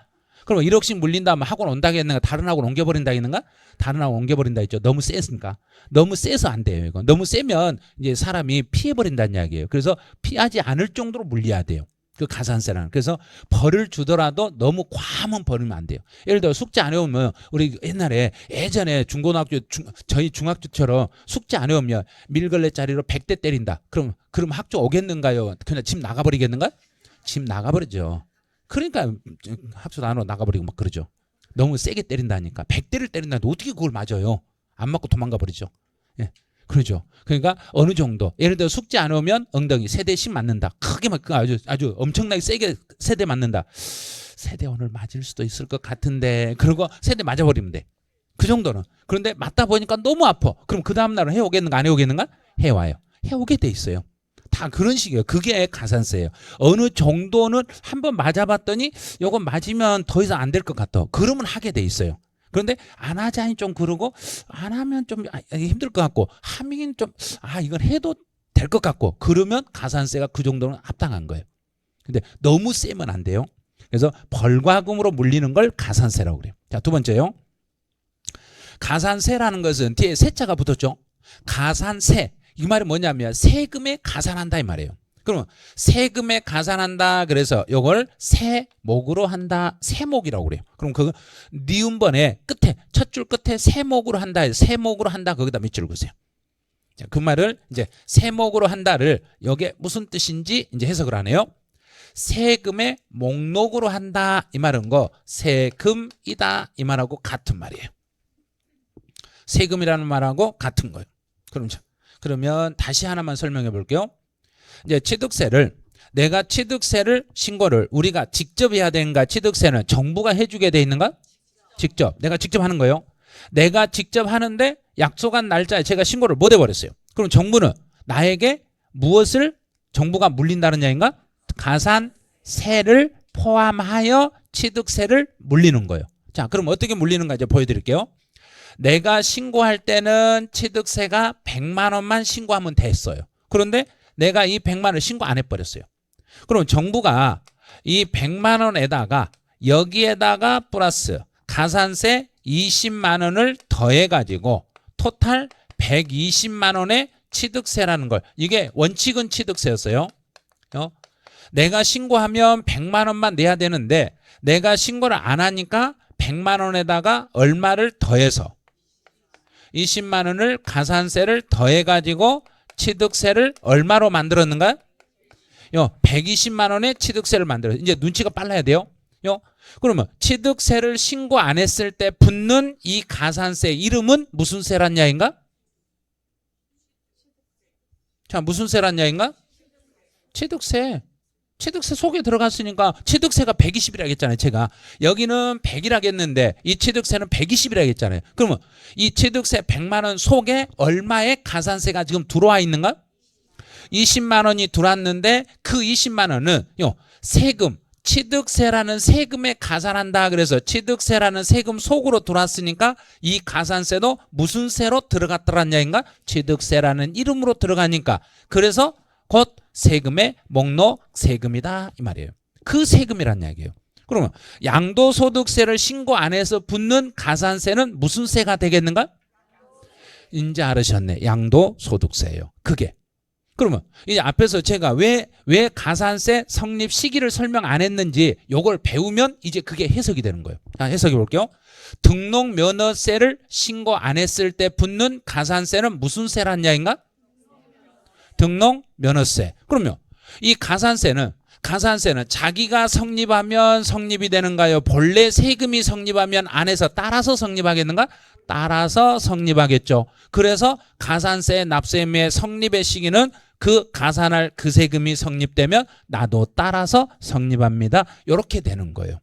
그럼 1억씩 물린다면 학원 온다겠는가? 다른 학원 옮겨버린다겠는가? 다른 학원 옮겨버린다 했죠. 너무 셌으니까. 너무 세서 안 돼요. 이거 너무 세면 이제 사람이 피해버린다는 이야기예요. 그래서 피하지 않을 정도로 물려야 돼요. 그 가산세라는. 그래서 벌을 주더라도 너무 과하면 벌이면 안 돼요. 예를 들어 숙제 안 해오면, 우리 옛날에 예전에 중고등학교 저희 중학교처럼 숙제 안 해오면 밀걸레짜리로 100대 때린다. 그럼 학교 오겠는가요? 그냥 집 나가버리겠는가? 집 나가버리죠. 그러니까 학교 안으로 나가버리고 막 그러죠. 너무 세게 때린다니까. 100대를 때린다는데 어떻게 그걸 맞아요? 안 맞고 도망가 버리죠. 예. 그러죠. 그러니까 어느 정도 예를 들어 숙제 안 오면 엉덩이 3대씩 맞는다. 크게 막 아주 엄청나게 세게 3대 맞는다. 3대 오늘 맞을 수도 있을 것 같은데 그러고 3대 맞아버리면 돼. 그 정도는. 그런데 맞다 보니까 너무 아파. 그럼 그 다음날은 해오겠는가 안 해오겠는가? 해와요. 해오게 돼 있어요. 다 그런 식이에요. 그게 가산세예요. 어느 정도는 한번 맞아봤더니 이거 맞으면 더 이상 안 될 것 같아. 그러면 하게 돼 있어요. 그런데 안 하자니 좀 그러고 안 하면 좀 힘들 것 같고 하긴 좀 이건 해도 될 것 같고 그러면 가산세가 그 정도는 합당한 거예요. 근데 너무 세면 안 돼요. 그래서 벌과금으로 물리는 걸 가산세라고 그래요. 자, 두 번째요. 가산세라는 것은 뒤에 세자가 붙었죠. 가산세. 이 말이 뭐냐면 세금에 가산한다 이 말이에요. 그러면 세금에 가산한다 그래서 이걸 세목으로 한다. 세목이라고 그래요. 그럼 그 니은번에 끝에 첫 줄 끝에 세목으로 한다. 세목으로 한다. 거기다 밑줄을 그으세요. 자, 그 말을 이제 세목으로 한다를 여기에 무슨 뜻인지 이제 해석을 하네요. 세금의 목록으로 한다 이 말은 거 세금이다 이 말하고 같은 말이에요. 세금이라는 말하고 같은 거예요. 그러면 다시 하나만 설명해 볼게요. 이제 취득세를 내가 취득세를 신고를 우리가 직접 해야 되는가? 취득세는 정부가 해주게 돼 있는가? 직접. 내가 직접 하는 거예요. 내가 직접 하는데 약속한 날짜에 제가 신고를 못 해버렸어요. 그럼 정부는 나에게 무엇을 정부가 물린다는 얘기인가? 가산세를 포함하여 취득세를 물리는 거예요. 자, 그럼 어떻게 물리는가 이제 보여드릴게요. 내가 신고할 때는 취득세가 100만 원만 신고하면 됐어요. 그런데 내가 이 100만 원을 신고 안 해버렸어요. 그럼 정부가 이 100만 원에다가 여기에다가 플러스 가산세 20만 원을 더해가지고 토탈 120만 원의 취득세라는 걸 이게 원칙은 취득세였어요. 내가 신고하면 100만 원만 내야 되는데 내가 신고를 안 하니까 100만 원에다가 얼마를 더해서 20만 원을 가산세를 더해가지고 취득세를 얼마로 만들었는가? 120만 원의 취득세를 만들었어요. 이제 눈치가 빨라야 돼요. 그러면 취득세를 신고 안 했을 때 붙는 이 가산세 이름은 무슨 세란 야인가? 자, 무슨 세란 야인가? 취득세. 취득세 속에 들어갔으니까 취득세가 120이라고 했잖아요. 제가 여기는 100이라고 했는데 이 취득세는 120이라고 했잖아요. 그러면 이 취득세 100만 원 속에 얼마의 가산세가 지금 들어와 있는가? 20만 원이 들어왔는데 그 20만 원은 세금 취득세라는 세금에 가산한다. 그래서 취득세라는 세금 속으로 들어왔으니까 이 가산세도 무슨 세로 들어갔더란 얘기인가? 취득세라는 이름으로 들어가니까 그래서 곧 세금의 목록 세금이다 이 말이에요. 그 세금이란 이야기예요. 그러면 양도소득세를 신고 안 해서 붙는 가산세는 무슨 세가 되겠는가? 이제 알으셨네. 양도소득세예요. 그게. 그러면 이제 앞에서 제가 왜 가산세 성립 시기를 설명 안 했는지 요걸 배우면 이제 그게 해석이 되는 거예요. 자, 해석해 볼게요. 등록면허세를 신고 안 했을 때 붙는 가산세는 무슨 세란 이야기인가? 등록면허세. 그러면 이 가산세는 자기가 성립하면 성립이 되는가요? 본래 세금이 성립하면 안에서 따라서 성립하겠는가? 따라서 성립하겠죠. 그래서 가산세 납세의무의 성립의 시기는 그 가산할 그 세금이 성립되면 나도 따라서 성립합니다. 이렇게 되는 거예요.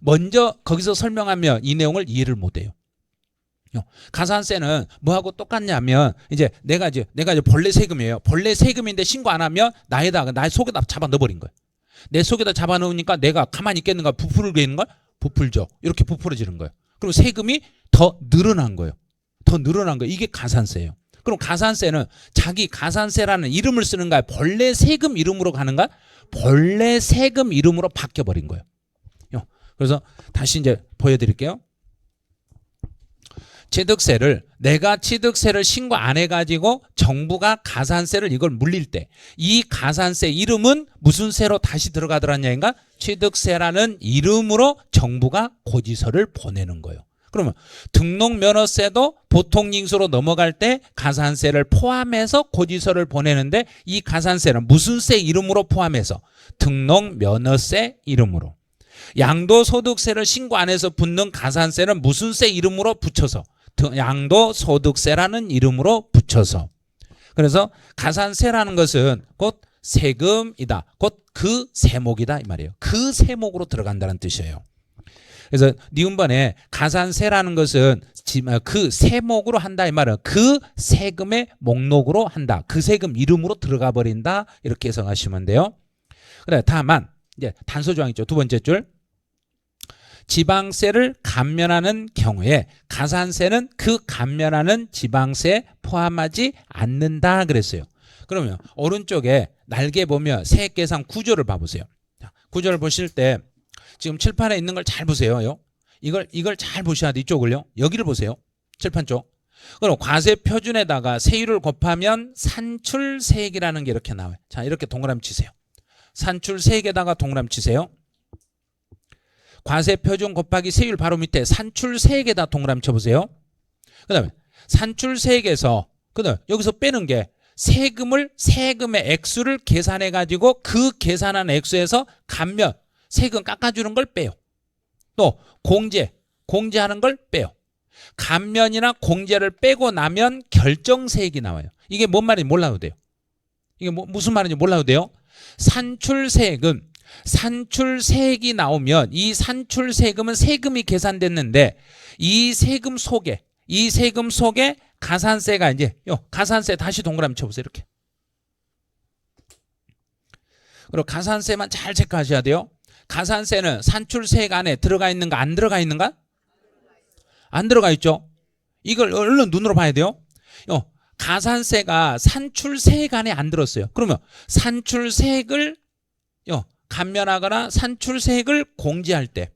먼저 거기서 설명하면 이 내용을 이해를 못해요. 가산세는 뭐하고 똑같냐면 이제 내가 이제 본래 세금이에요. 본래 세금인데 신고 안 하면 나의 속에다 잡아 넣어버린 거예요. 내 속에다 잡아 넣으니까 내가 가만히 있겠는가? 부풀게 있는 걸? 부풀죠. 이렇게 부풀어지는 거예요. 그럼 세금이 더 늘어난 거예요. 더 늘어난 거예요. 이게 가산세예요. 그럼 가산세는 자기 가산세라는 이름을 쓰는가? 본래 세금 이름으로 가는가? 본래 세금 이름으로 바뀌어버린 거예요. 그래서 다시 이제 보여드릴게요. 내가 취득세를 신고 안 해가지고 정부가 가산세를 이걸 물릴 때 이 가산세 이름은 무슨 세로 다시 들어가더란 얘기인가? 취득세라는 이름으로 정부가 고지서를 보내는 거예요. 그러면 등록면허세도 보통 징수로 넘어갈 때 가산세를 포함해서 고지서를 보내는데 이 가산세는 무슨 세 이름으로 포함해서? 등록면허세 이름으로. 양도소득세를 신고 안 해서 붙는 가산세는 무슨 세 이름으로 붙여서 양도소득세라는 이름으로 붙여서. 그래서 가산세라는 것은 곧 세금이다. 곧 그 세목이다 이 말이에요. 그 세목으로 들어간다는 뜻이에요. 그래서 니은번에 가산세라는 것은 그 세목으로 한다 이 말은 그 세금의 목록으로 한다. 그 세금 이름으로 들어가 버린다. 이렇게 해석하시면 돼요. 그래 다만 이제 단서 조항 있죠. 두 번째 줄. 지방세를 감면하는 경우에 가산세는 그 감면하는 지방세에 포함하지 않는다 그랬어요. 그러면 오른쪽에 날개 보면 세액계산 구조를 봐보세요. 구조를 보실 때 지금 칠판에 있는 걸 잘 보세요. 이걸 잘 보셔야 돼. 이쪽을요. 여기를 보세요. 칠판 쪽. 그럼 과세 표준에다가 세율을 곱하면 산출세액이라는 게 이렇게 나와요. 자, 이렇게 동그라미 치세요. 산출세액에다가 동그라미 치세요. 과세 표준 곱하기 세율 바로 밑에 산출세액에다 동그라미 쳐보세요. 그 다음에 산출세액에서 그다음 여기서 빼는 게 세금의 액수를 계산해 가지고 그 계산한 액수에서 감면 세금 깎아주는 걸 빼요. 또 공제하는 걸 빼요. 감면이나 공제를 빼고 나면 결정세액이 나와요. 이게 뭔 말인지 몰라도 돼요. 이게 무슨 말인지 몰라도 돼요. 산출세액은 산출세액이 나오면 이 산출세금은 세금이 계산됐는데 이 세금 속에 가산세가 이제 가산세 다시 동그라미 쳐보세요. 이렇게. 그리고 가산세만 잘 체크하셔야 돼요. 가산세는 산출세액 안에 들어가 있는가 안 들어가 있는가? 안 들어가 있죠. 이걸 얼른 눈으로 봐야 돼요. 가산세가 산출세액 안에 안 들었어요. 그러면 산출세액을 감면하거나 산출세액을 공제할 때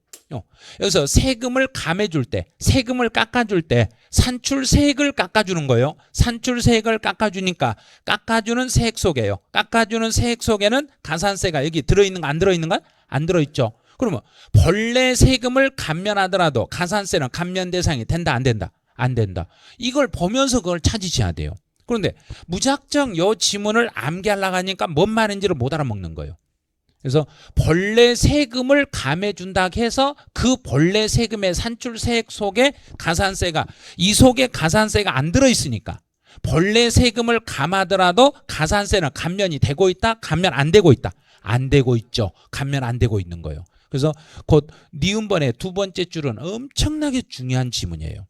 여기서 세금을 감해줄 때 세금을 깎아줄 때 산출세액을 깎아주는 거예요. 산출세액을 깎아주니까 깎아주는 세액 속에요. 깎아주는 세액 속에는 가산세가 여기 들어있는가 안 들어있는가? 안 들어있죠. 그러면 본래 세금을 감면하더라도 가산세는 감면 대상이 된다 안 된다? 안 된다. 이걸 보면서 그걸 찾으셔야 돼요. 그런데 무작정 이 지문을 암기하려고 하니까 뭔 말인지를 못 알아먹는 거예요. 그래서 본래 세금을 감해준다 해서 그 본래 세금의 산출세액 속에 가산세가 이 속에 가산세가 안 들어있으니까 본래 세금을 감하더라도 가산세는 감면이 되고 있다? 감면 안 되고 있다? 안 되고 있죠. 감면 안 되고 있는 거예요. 그래서 곧 니은번의 두 번째 줄은 엄청나게 중요한 지문이에요.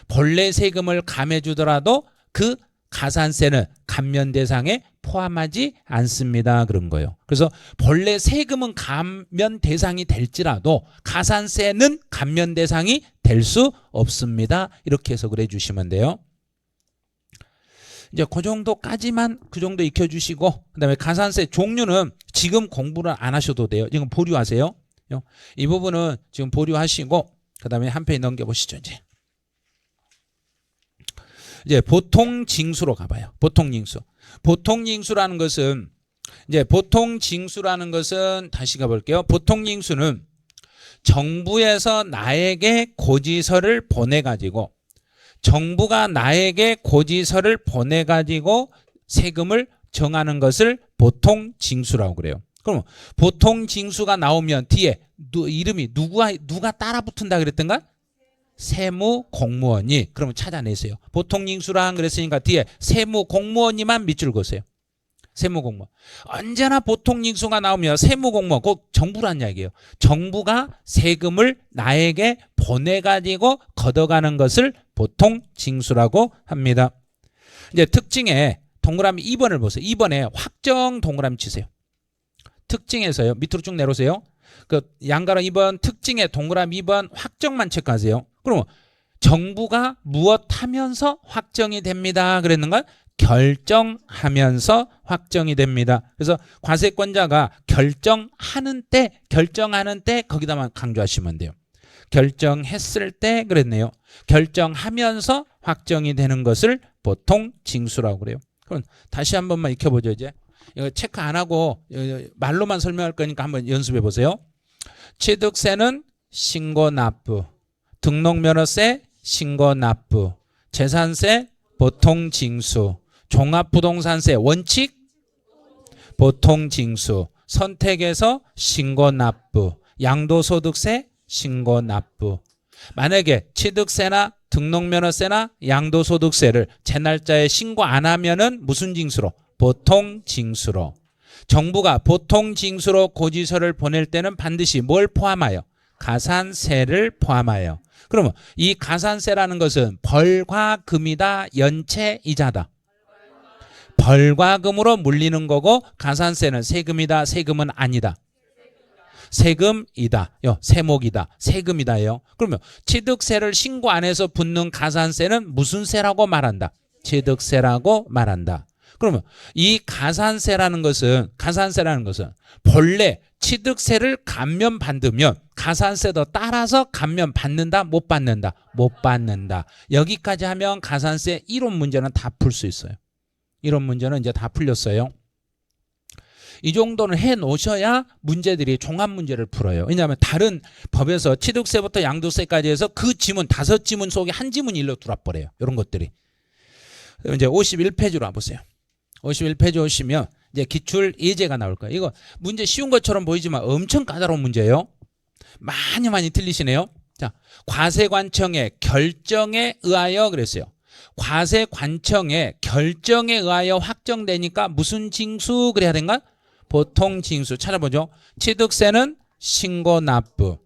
본래 세금을 감해주더라도 그 가산세는 감면 대상에 포함하지 않습니다. 그런 거예요. 그래서 본래 세금은 감면 대상이 될지라도 가산세는 감면 대상이 될 수 없습니다. 이렇게 해석을 해주시면 돼요. 이제 그 정도까지만 그 정도 익혀주시고 그다음에 가산세 종류는 지금 공부를 안 하셔도 돼요. 지금 보류하세요. 이 부분은 지금 보류하시고 그다음에 한 페이지 넘겨보시죠. 이제 보통징수로 가봐요. 보통징수. 보통징수라는 것은 다시 가볼게요. 보통징수는 정부에서 나에게 고지서를 보내가지고 정부가 나에게 고지서를 보내가지고 세금을 정하는 것을 보통징수라고 그래요. 그럼 보통징수가 나오면 뒤에 이름이 누가 따라 붙은다 그랬던가? 세무공무원이. 그러면 찾아내세요. 보통징수랑 그랬으니까 뒤에 세무공무원이만 밑줄 그으세요. 세무공무원. 언제나 보통징수가 나오면 세무공무원 꼭 정부란 이야기예요. 정부가 세금을 나에게 보내가지고 걷어가는 것을 보통징수라고 합니다. 이제 특징에 동그라미 2번을 보세요. 2번에 확정 동그라미 치세요. 특징에서요. 밑으로 쭉 내려오세요. 그 양가로 2번 특징에 동그라미 2번 확정만 체크하세요. 그럼 정부가 무엇 하면서 확정이 됩니다. 그랬는가? 결정하면서 확정이 됩니다. 그래서 과세권자가 결정하는 때 거기다만 강조하시면 돼요. 결정했을 때 그랬네요. 결정하면서 확정이 되는 것을 보통 징수라고 그래요. 그럼 다시 한 번만 익혀보죠. 이제 이거 체크 안 하고 말로만 설명할 거니까 한번 연습해 보세요. 취득세는 신고 납부, 등록면허세 신고 납부, 재산세 보통 징수, 종합부동산세 원칙 보통 징수, 선택에서 신고 납부, 양도소득세 신고 납부. 만약에 취득세나 등록면허세나 양도소득세를 제 날짜에 신고 안 하면은 무슨 징수로? 보통징수로. 정부가 보통징수로 고지서를 보낼 때는 반드시 뭘 포함하여? 가산세를 포함하여. 그러면 이 가산세라는 것은 벌과 금이다, 연체, 이자다. 벌과 금으로 물리는 거고 가산세는 세금이다, 세금은 아니다. 세금이다. 세목이다. 세금이다요. 그러면 취득세를 신고 안 해서 붙는 가산세는 무슨 세라고 말한다? 취득세라고 말한다. 그러면 이 가산세라는 것은 본래 취득세를 감면받으면 가산세도 따라서 감면받는다, 못 받는다? 못 받는다. 여기까지 하면 가산세 이론 문제는 다 풀 수 있어요. 이론 문제는 이제 다 풀렸어요. 이 정도는 해 놓으셔야 문제들이 종합 문제를 풀어요. 왜냐하면 다른 법에서 취득세부터 양도세까지 해서 그 지문 5지문 속에 한 지문 일로 들어버려요. 이런 것들이. 이제 51페이지로 와보세요. 51페이지 오시면 이제 기출 예제가 나올 거예요. 이거 문제 쉬운 것처럼 보이지만 엄청 까다로운 문제예요. 많이 틀리시네요. 자, 과세관청의 결정에 의하여 그랬어요. 과세관청의 결정에 의하여 확정되니까 무슨 징수 그래야 된가? 보통징수. 찾아보죠. 취득세는 신고납부,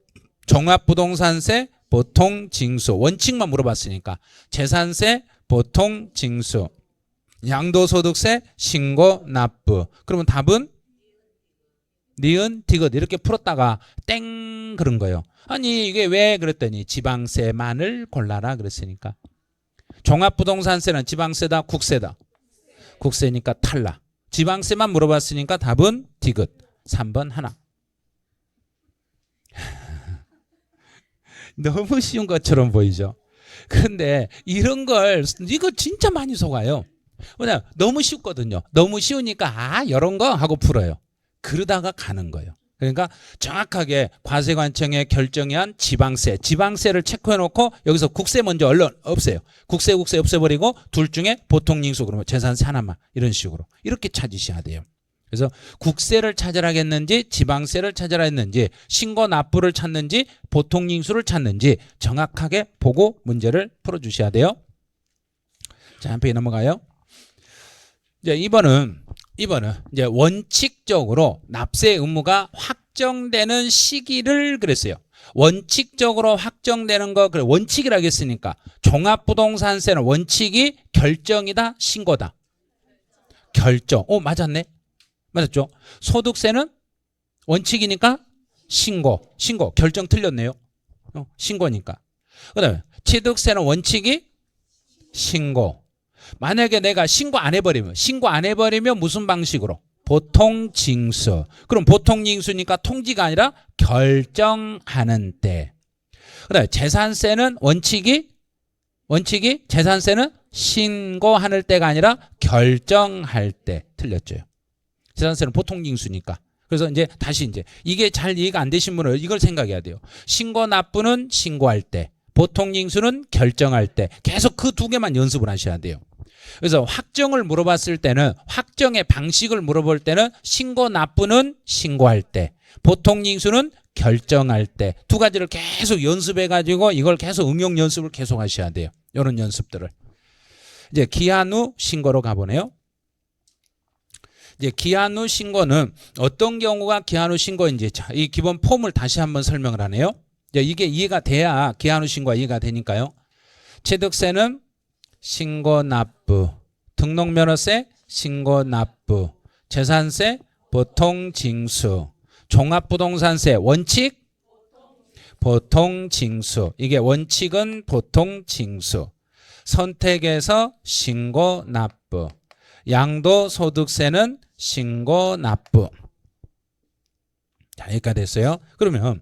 종합부동산세 보통징수. 원칙만 물어봤으니까. 재산세 보통징수, 양도소득세 신고납부. 그러면 답은 니은 디귿 이렇게 풀었다가 땡 그런 거예요. 아니 이게 왜 그랬더니 지방세만을 골라라 그랬으니까. 종합부동산세는 지방세다, 국세다? 국세니까 탈락. 지방세만 물어봤으니까 답은 디귿. 3번 하나. 너무 쉬운 것처럼 보이죠? 그런데 이런 걸 이거 진짜 많이 속아요. 왜냐면 너무 쉽거든요. 너무 쉬우니까 이런 거 하고 풀어요. 그러다가 가는 거예요. 그러니까 정확하게 과세관청의 결정이 한 지방세를 체크해놓고 여기서 국세 먼저 얼른 없애요. 국세 없애버리고 둘 중에 보통징수 그러면 재산세 하나만 이런 식으로 이렇게 찾으셔야 돼요. 그래서 국세를 찾으라겠는지 지방세를 찾으라 했는지 신고납부를 찾는지 보통징수를 찾는지 정확하게 보고 문제를 풀어주셔야 돼요. 자, 한 페이지 넘어가요. 이제 2번은 이제 원칙적으로 납세 의무가 확정되는 시기를 그랬어요. 원칙적으로 확정되는 거 그래 원칙이라고 했으니까 종합부동산세는 원칙이 결정이다, 신고다. 결정. 맞았네. 맞았죠? 소득세는 원칙이니까 신고. 결정 틀렸네요. 신고니까. 그다음에 취득세는 원칙이 신고. 만약에 내가 신고 안 해버리면 무슨 방식으로? 보통징수. 그럼 보통징수니까 통지가 아니라 결정하는 때. 그다음에 재산세는 원칙이 재산세는 신고하는 때가 아니라 결정할 때. 틀렸죠. 재산세는 보통징수니까. 그래서 이제 다시 이게 잘 이해가 안 되신 분은 이걸 생각해야 돼요. 신고납부는 신고할 때, 보통징수는 결정할 때. 계속 그 두 개만 연습을 하셔야 돼요. 그래서 확정을 물어봤을 때는 확정의 방식을 물어볼 때는 신고납부는 신고할 때, 보통징수는 결정할 때 두 가지를 계속 연습해가지고 이걸 계속 응용 연습을 계속 하셔야 돼요. 이런 연습들을. 이제 기한 후 신고로 가보네요. 이제 기한 후 신고는 어떤 경우가 기한 후 신고인지 이 기본 폼을 다시 한번 설명을 하네요. 이제 이게 이해가 돼야 기한 후 신고가 이해가 되니까요. 취득세는 신고납부, 등록면허세 신고납부, 재산세 보통징수, 종합부동산세 원칙 보통징수. 이게 원칙은 보통징수. 선택해서 신고납부. 양도소득세는 신고납부. 자, 여기까지 됐어요. 그러면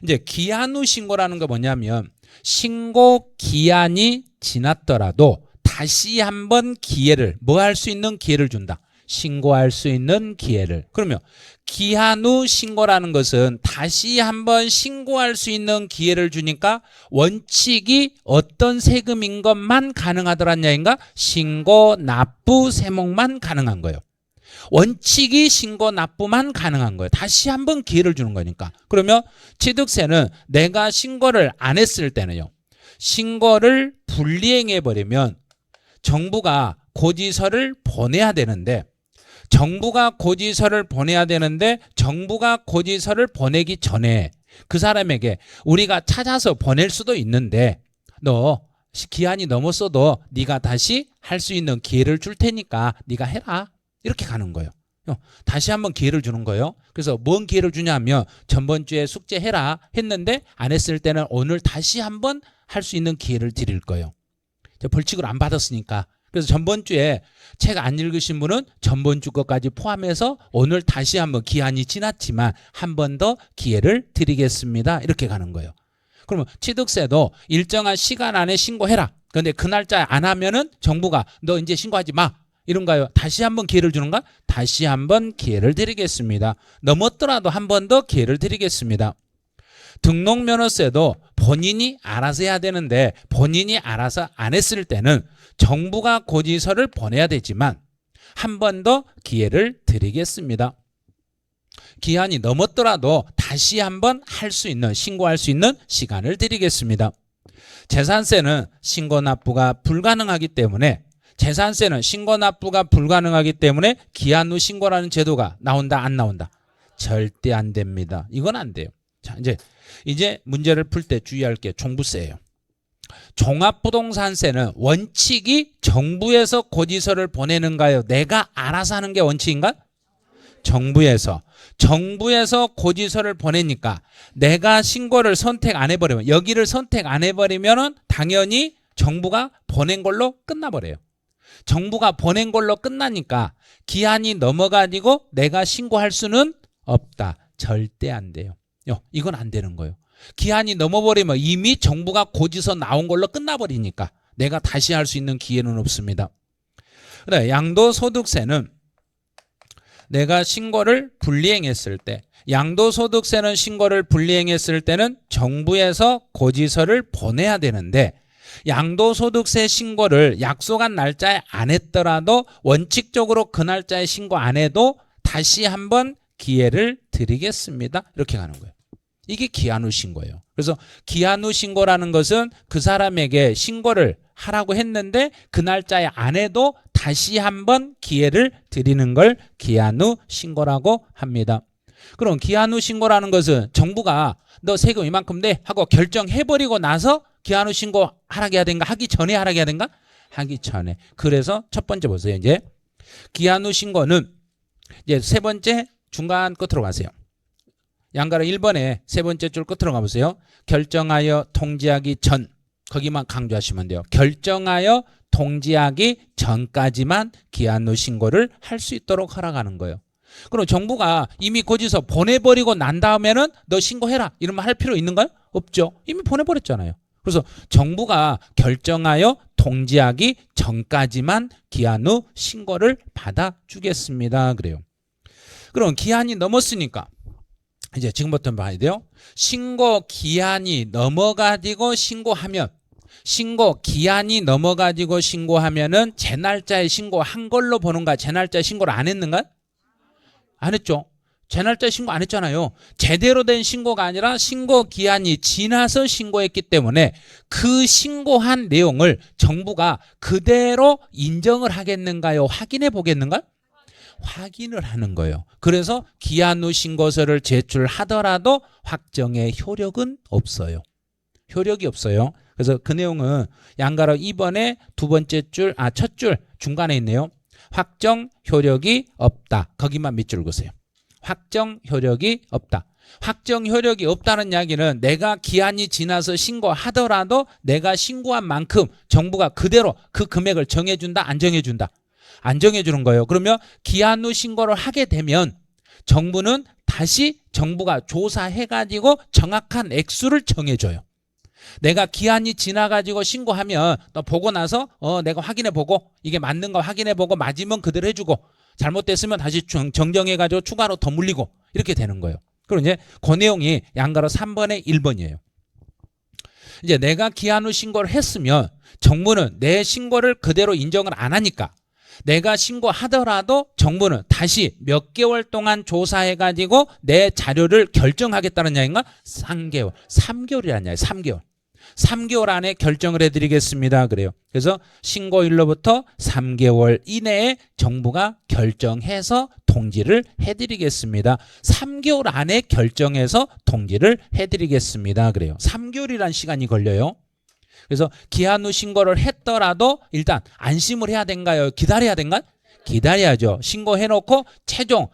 이제 기한 후 신고라는 거 뭐냐면 신고 기한이 지났더라도 다시 한번 기회를 할 수 있는 기회를 준다. 신고할 수 있는 기회를. 그러면 기한 후 신고라는 것은 다시 한번 신고할 수 있는 기회를 주니까 원칙이 어떤 세금인 것만 가능하더란 얘기인가? 신고 납부 세목만 가능한 거예요. 원칙이 신고 납부만 가능한 거예요. 다시 한번 기회를 주는 거니까. 그러면 취득세는 내가 신고를 안 했을 때는요. 신고를 불이행해버리면 정부가 고지서를 보내야 되는데 정부가 고지서를 보내기 전에 그 사람에게 우리가 찾아서 보낼 수도 있는데 너 기한이 넘었어도 네가 다시 할 수 있는 기회를 줄 테니까 네가 해라. 이렇게 가는 거예요. 다시 한번 기회를 주는 거예요. 그래서 뭔 기회를 주냐면 전번 주에 숙제해라 했는데 안 했을 때는 오늘 다시 한번 할 수 있는 기회를 드릴 거예요. 벌칙을 안 받았으니까. 그래서 전번 주에 책 안 읽으신 분은 전번 주 것까지 포함해서 오늘 다시 한번 기한이 지났지만 한 번 더 기회를 드리겠습니다. 이렇게 가는 거예요. 그러면 취득세도 일정한 시간 안에 신고해라. 그런데 그 날짜에 안 하면은 정부가 너 이제 신고하지 마. 이런가요? 다시 한번 기회를 주는가? 다시 한번 기회를 드리겠습니다. 넘었더라도 한 번 더 기회를 드리겠습니다. 등록면허세도 본인이 알아서 해야 되는데 본인이 알아서 안 했을 때는 정부가 고지서를 보내야 되지만 한 번 더 기회를 드리겠습니다. 기한이 넘었더라도 다시 한번 할 수 있는, 신고할 수 있는 시간을 드리겠습니다. 재산세는 신고 납부가 불가능하기 때문에 기한 후 신고라는 제도가 나온다 안 나온다? 절대 안 됩니다. 이건 안 돼요. 자, 이제 문제를 풀 때 주의할 게 종부세예요. 종합부동산세는 원칙이 정부에서 고지서를 보내는가요? 내가 알아서 하는 게 원칙인가? 정부에서 고지서를 보내니까 내가 신고를 선택 안 해버리면 여기를 선택 안 해버리면 당연히 정부가 보낸 걸로 끝나버려요. 정부가 보낸 걸로 끝나니까 기한이 넘어가지고 내가 신고할 수는 없다. 절대 안 돼요. 이건 안 되는 거예요. 기한이 넘어버리면 이미 정부가 고지서 나온 걸로 끝나버리니까 내가 다시 할 수 있는 기회는 없습니다. 그래, 양도소득세는 내가 신고를 불이행했을 때 양도소득세는 신고를 불이행했을 때는 정부에서 고지서를 보내야 되는데 양도소득세 신고를 약속한 날짜에 안 했더라도 원칙적으로 그 날짜에 신고 안 해도 다시 한번 기회를 드리겠습니다. 이렇게 가는 거예요. 이게 기한 후 신고예요. 그래서 기한 후 신고라는 것은 그 사람에게 신고를 하라고 했는데 그 날짜에 안 해도 다시 한번 기회를 드리는 걸 기한 후 신고라고 합니다. 그럼 기한 후 신고라는 것은 정부가 너 세금 이만큼 내 하고 결정해버리고 나서 기한 후 신고 하라게 해야 되는가? 하기 전에 하라게 해야 되는가? 하기 전에. 그래서 첫 번째 보세요. 이제 기한 후 신고는 이제 세 번째 중간 끝으로 가세요. 양가로 1번에 세 번째 줄 끝으로 가보세요. 결정하여 통지하기 전. 거기만 강조하시면 돼요. 결정하여 통지하기 전까지만 기한 후 신고를 할 수 있도록 허락하는 거예요. 그럼 정부가 이미 고지서 보내버리고 난 다음에는 너 신고해라 이러면 할 필요 있는가요? 없죠. 이미 보내버렸잖아요. 그래서 정부가 결정하여 통지하기 전까지만 기한 후 신고를 받아주겠습니다. 그래요. 그럼 기한이 넘었으니까 이제 지금부터 봐야 돼요. 신고 기한이 넘어가지고 신고하면은 제 날짜에 신고한 걸로 보는가? 제 날짜에 신고를 안 했는가? 안 했죠. 제 날짜에 신고 안 했잖아요. 제대로 된 신고가 아니라 신고 기한이 지나서 신고했기 때문에 그 신고한 내용을 정부가 그대로 인정을 하겠는가요? 확인해 보겠는가? 확인을 하는 거예요. 그래서 기한 후 신고서를 제출하더라도 확정의 효력은 없어요. 효력이 없어요. 그래서 그 내용은 양가로 2번에 두 번째 줄, 첫 줄 중간에 있네요. 확정 효력이 없다. 거기만 밑줄 그으세요. 확정 효력이 없다. 확정 효력이 없다는 이야기는 내가 기한이 지나서 신고하더라도 내가 신고한 만큼 정부가 그대로 그 금액을 정해준다, 안 정해준다? 안 정해주는 거예요. 그러면 기한 후 신고를 하게 되면 정부는 다시 정부가 조사해가지고 정확한 액수를 정해줘요. 내가 기한이 지나가지고 신고하면 너 보고 나서 내가 확인해보고 이게 맞는가 확인해보고 맞으면 그대로 해주고 잘못됐으면 다시 정정해가지고 추가로 더 물리고 이렇게 되는 거예요. 그리고 이제 그 내용이 양가로 3번에 1번이에요. 이제 내가 기한 후 신고를 했으면 정부는 내 신고를 그대로 인정을 안 하니까 내가 신고하더라도 정부는 다시 몇 개월 동안 조사해가지고 내 자료를 결정하겠다는 이야기인가? 3개월. 3개월이라는 이야기. 3개월. 3개월 안에 결정을 해드리겠습니다. 그래요. 그래서 신고일로부터 3개월 이내에 정부가 결정해서 통지를 해드리겠습니다. 3개월 안에 결정해서 통지를 해드리겠습니다. 그래요. 3개월이란 시간이 걸려요. 그래서 기한 후 신고를 했더라도 일단 안심을 해야 된가요? 기다려야 된가? 기다려야죠. 신고해놓고 최종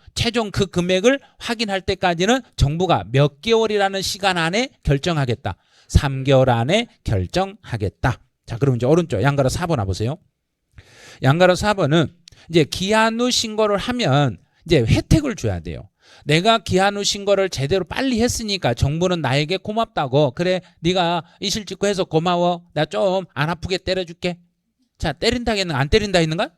그 금액을 확인할 때까지는 정부가 몇 개월이라는 시간 안에 결정하겠다. 3개월 안에 결정하겠다. 자, 그럼 이제 오른쪽 양가로 4번 와보세요. 양가로 4번은 이제 기한 후 신고를 하면 이제 혜택을 줘야 돼요. 내가 기한 후 신고를 제대로 빨리 했으니까 정부는 나에게 고맙다고. 그래, 네가 이실 직고 해서 고마워. 나 좀 안 아프게 때려줄게. 자, 때린다 했는가 안 때린다 했는가?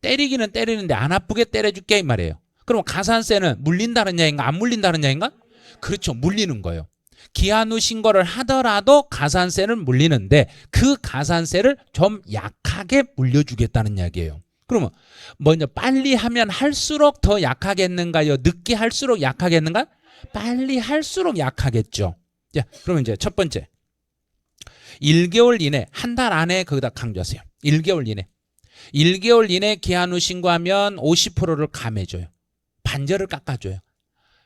때리기는 때리는데 안 아프게 때려줄게 이 말이에요. 그럼 가산세는 물린다는 얘기인가 안 물린다는 얘기인가? 그렇죠. 물리는 거예요. 기한 후 신고를 하더라도 가산세는 물리는데 그 가산세를 좀 약하게 물려주겠다는 이야기예요. 그러면 먼저 빨리 하면 할수록 더 약하겠는가요? 늦게 할수록 약하겠는가? 빨리 할수록 약하겠죠. 자, 그러면 이제 첫 번째 1개월 이내, 한 달 안에 거기다 강조하세요. 1개월 이내. 1개월 이내 기한 후 신고하면 50%를 감해줘요. 반절을 깎아줘요.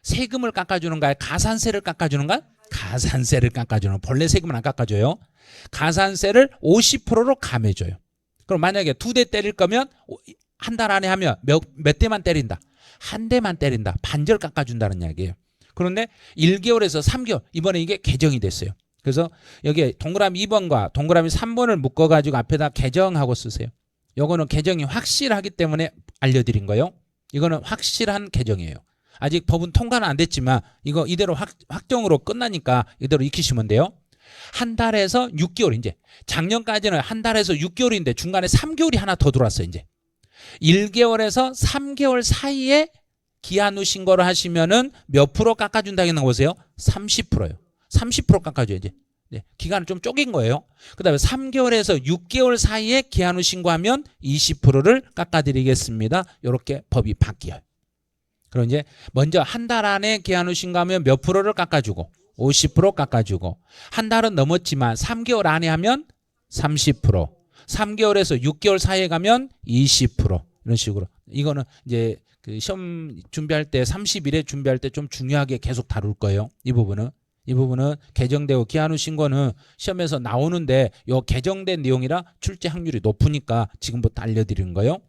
세금을 깎아주는가요? 가산세를 깎아주는가? 가산세를 깎아주는. 본래 세금은 안 깎아줘요. 가산세를 50%로 감해줘요. 그럼 만약에 2대 때릴 거면 한 달 안에 하면 몇 대만 때린다? 한 대만 때린다. 반절 깎아준다는 이야기예요. 그런데 1개월에서 3개월 이번에 이게 개정이 됐어요. 그래서 여기에 동그라미 2번과 동그라미 3번을 묶어가지고 앞에다 개정하고 쓰세요. 요거는 개정이 확실하기 때문에 알려드린 거예요. 이거는 확실한 개정이에요. 아직 법은 통과는 안 됐지만 이거 이대로 확정으로 끝나니까 이대로 익히시면 돼요. 한 달에서 6개월 이제 작년까지는 한 달에서 6개월인데 중간에 3개월이 하나 더 들어왔어요. 이제 1개월에서 3개월 사이에 기한 후 신고를 하시면은 몇 프로 깎아준다는 거 보세요. 30%예요. 30% 깎아줘요. 이제 기간을 좀 쪼갠 거예요. 그 다음에 3개월에서 6개월 사이에 기한 후 신고하면 20%를 깎아드리겠습니다. 이렇게 법이 바뀌어요. 그럼 이제 먼저 한 달 안에 기한 후 신고하면 몇 프로를 깎아주고 50% 깎아주고 한 달은 넘었지만 3개월 안에 하면 30% 3개월에서 6개월 사이에 가면 20% 이런 식으로. 이거는 이제 그 시험 준비할 때 30일에 준비할 때 좀 중요하게 계속 다룰 거예요. 이 부분은 개정되고 기한 후 신고는 시험에서 나오는데 요 개정된 내용이라 출제 확률이 높으니까 지금부터 알려드리는 거예요.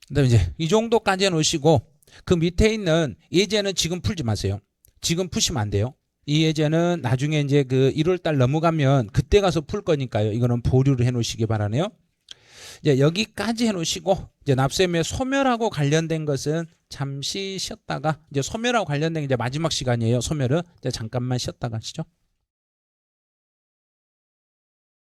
그다음에 이제 이 정도까지 해놓으시고 그 밑에 있는 예제는 지금 풀지 마세요. 지금 푸시면 안 돼요. 이 예제는 나중에 이제 그 1월달 넘어가면 그때 가서 풀 거니까요. 이거는 보류를 해놓으시기 바라네요. 이제 여기까지 해놓으시고 이제 납세의무의 소멸하고 관련된 것은 잠시 쉬었다가 이제 소멸하고 관련된 게 이제 마지막 시간이에요. 소멸은 이제 잠깐만 쉬었다가 하시죠.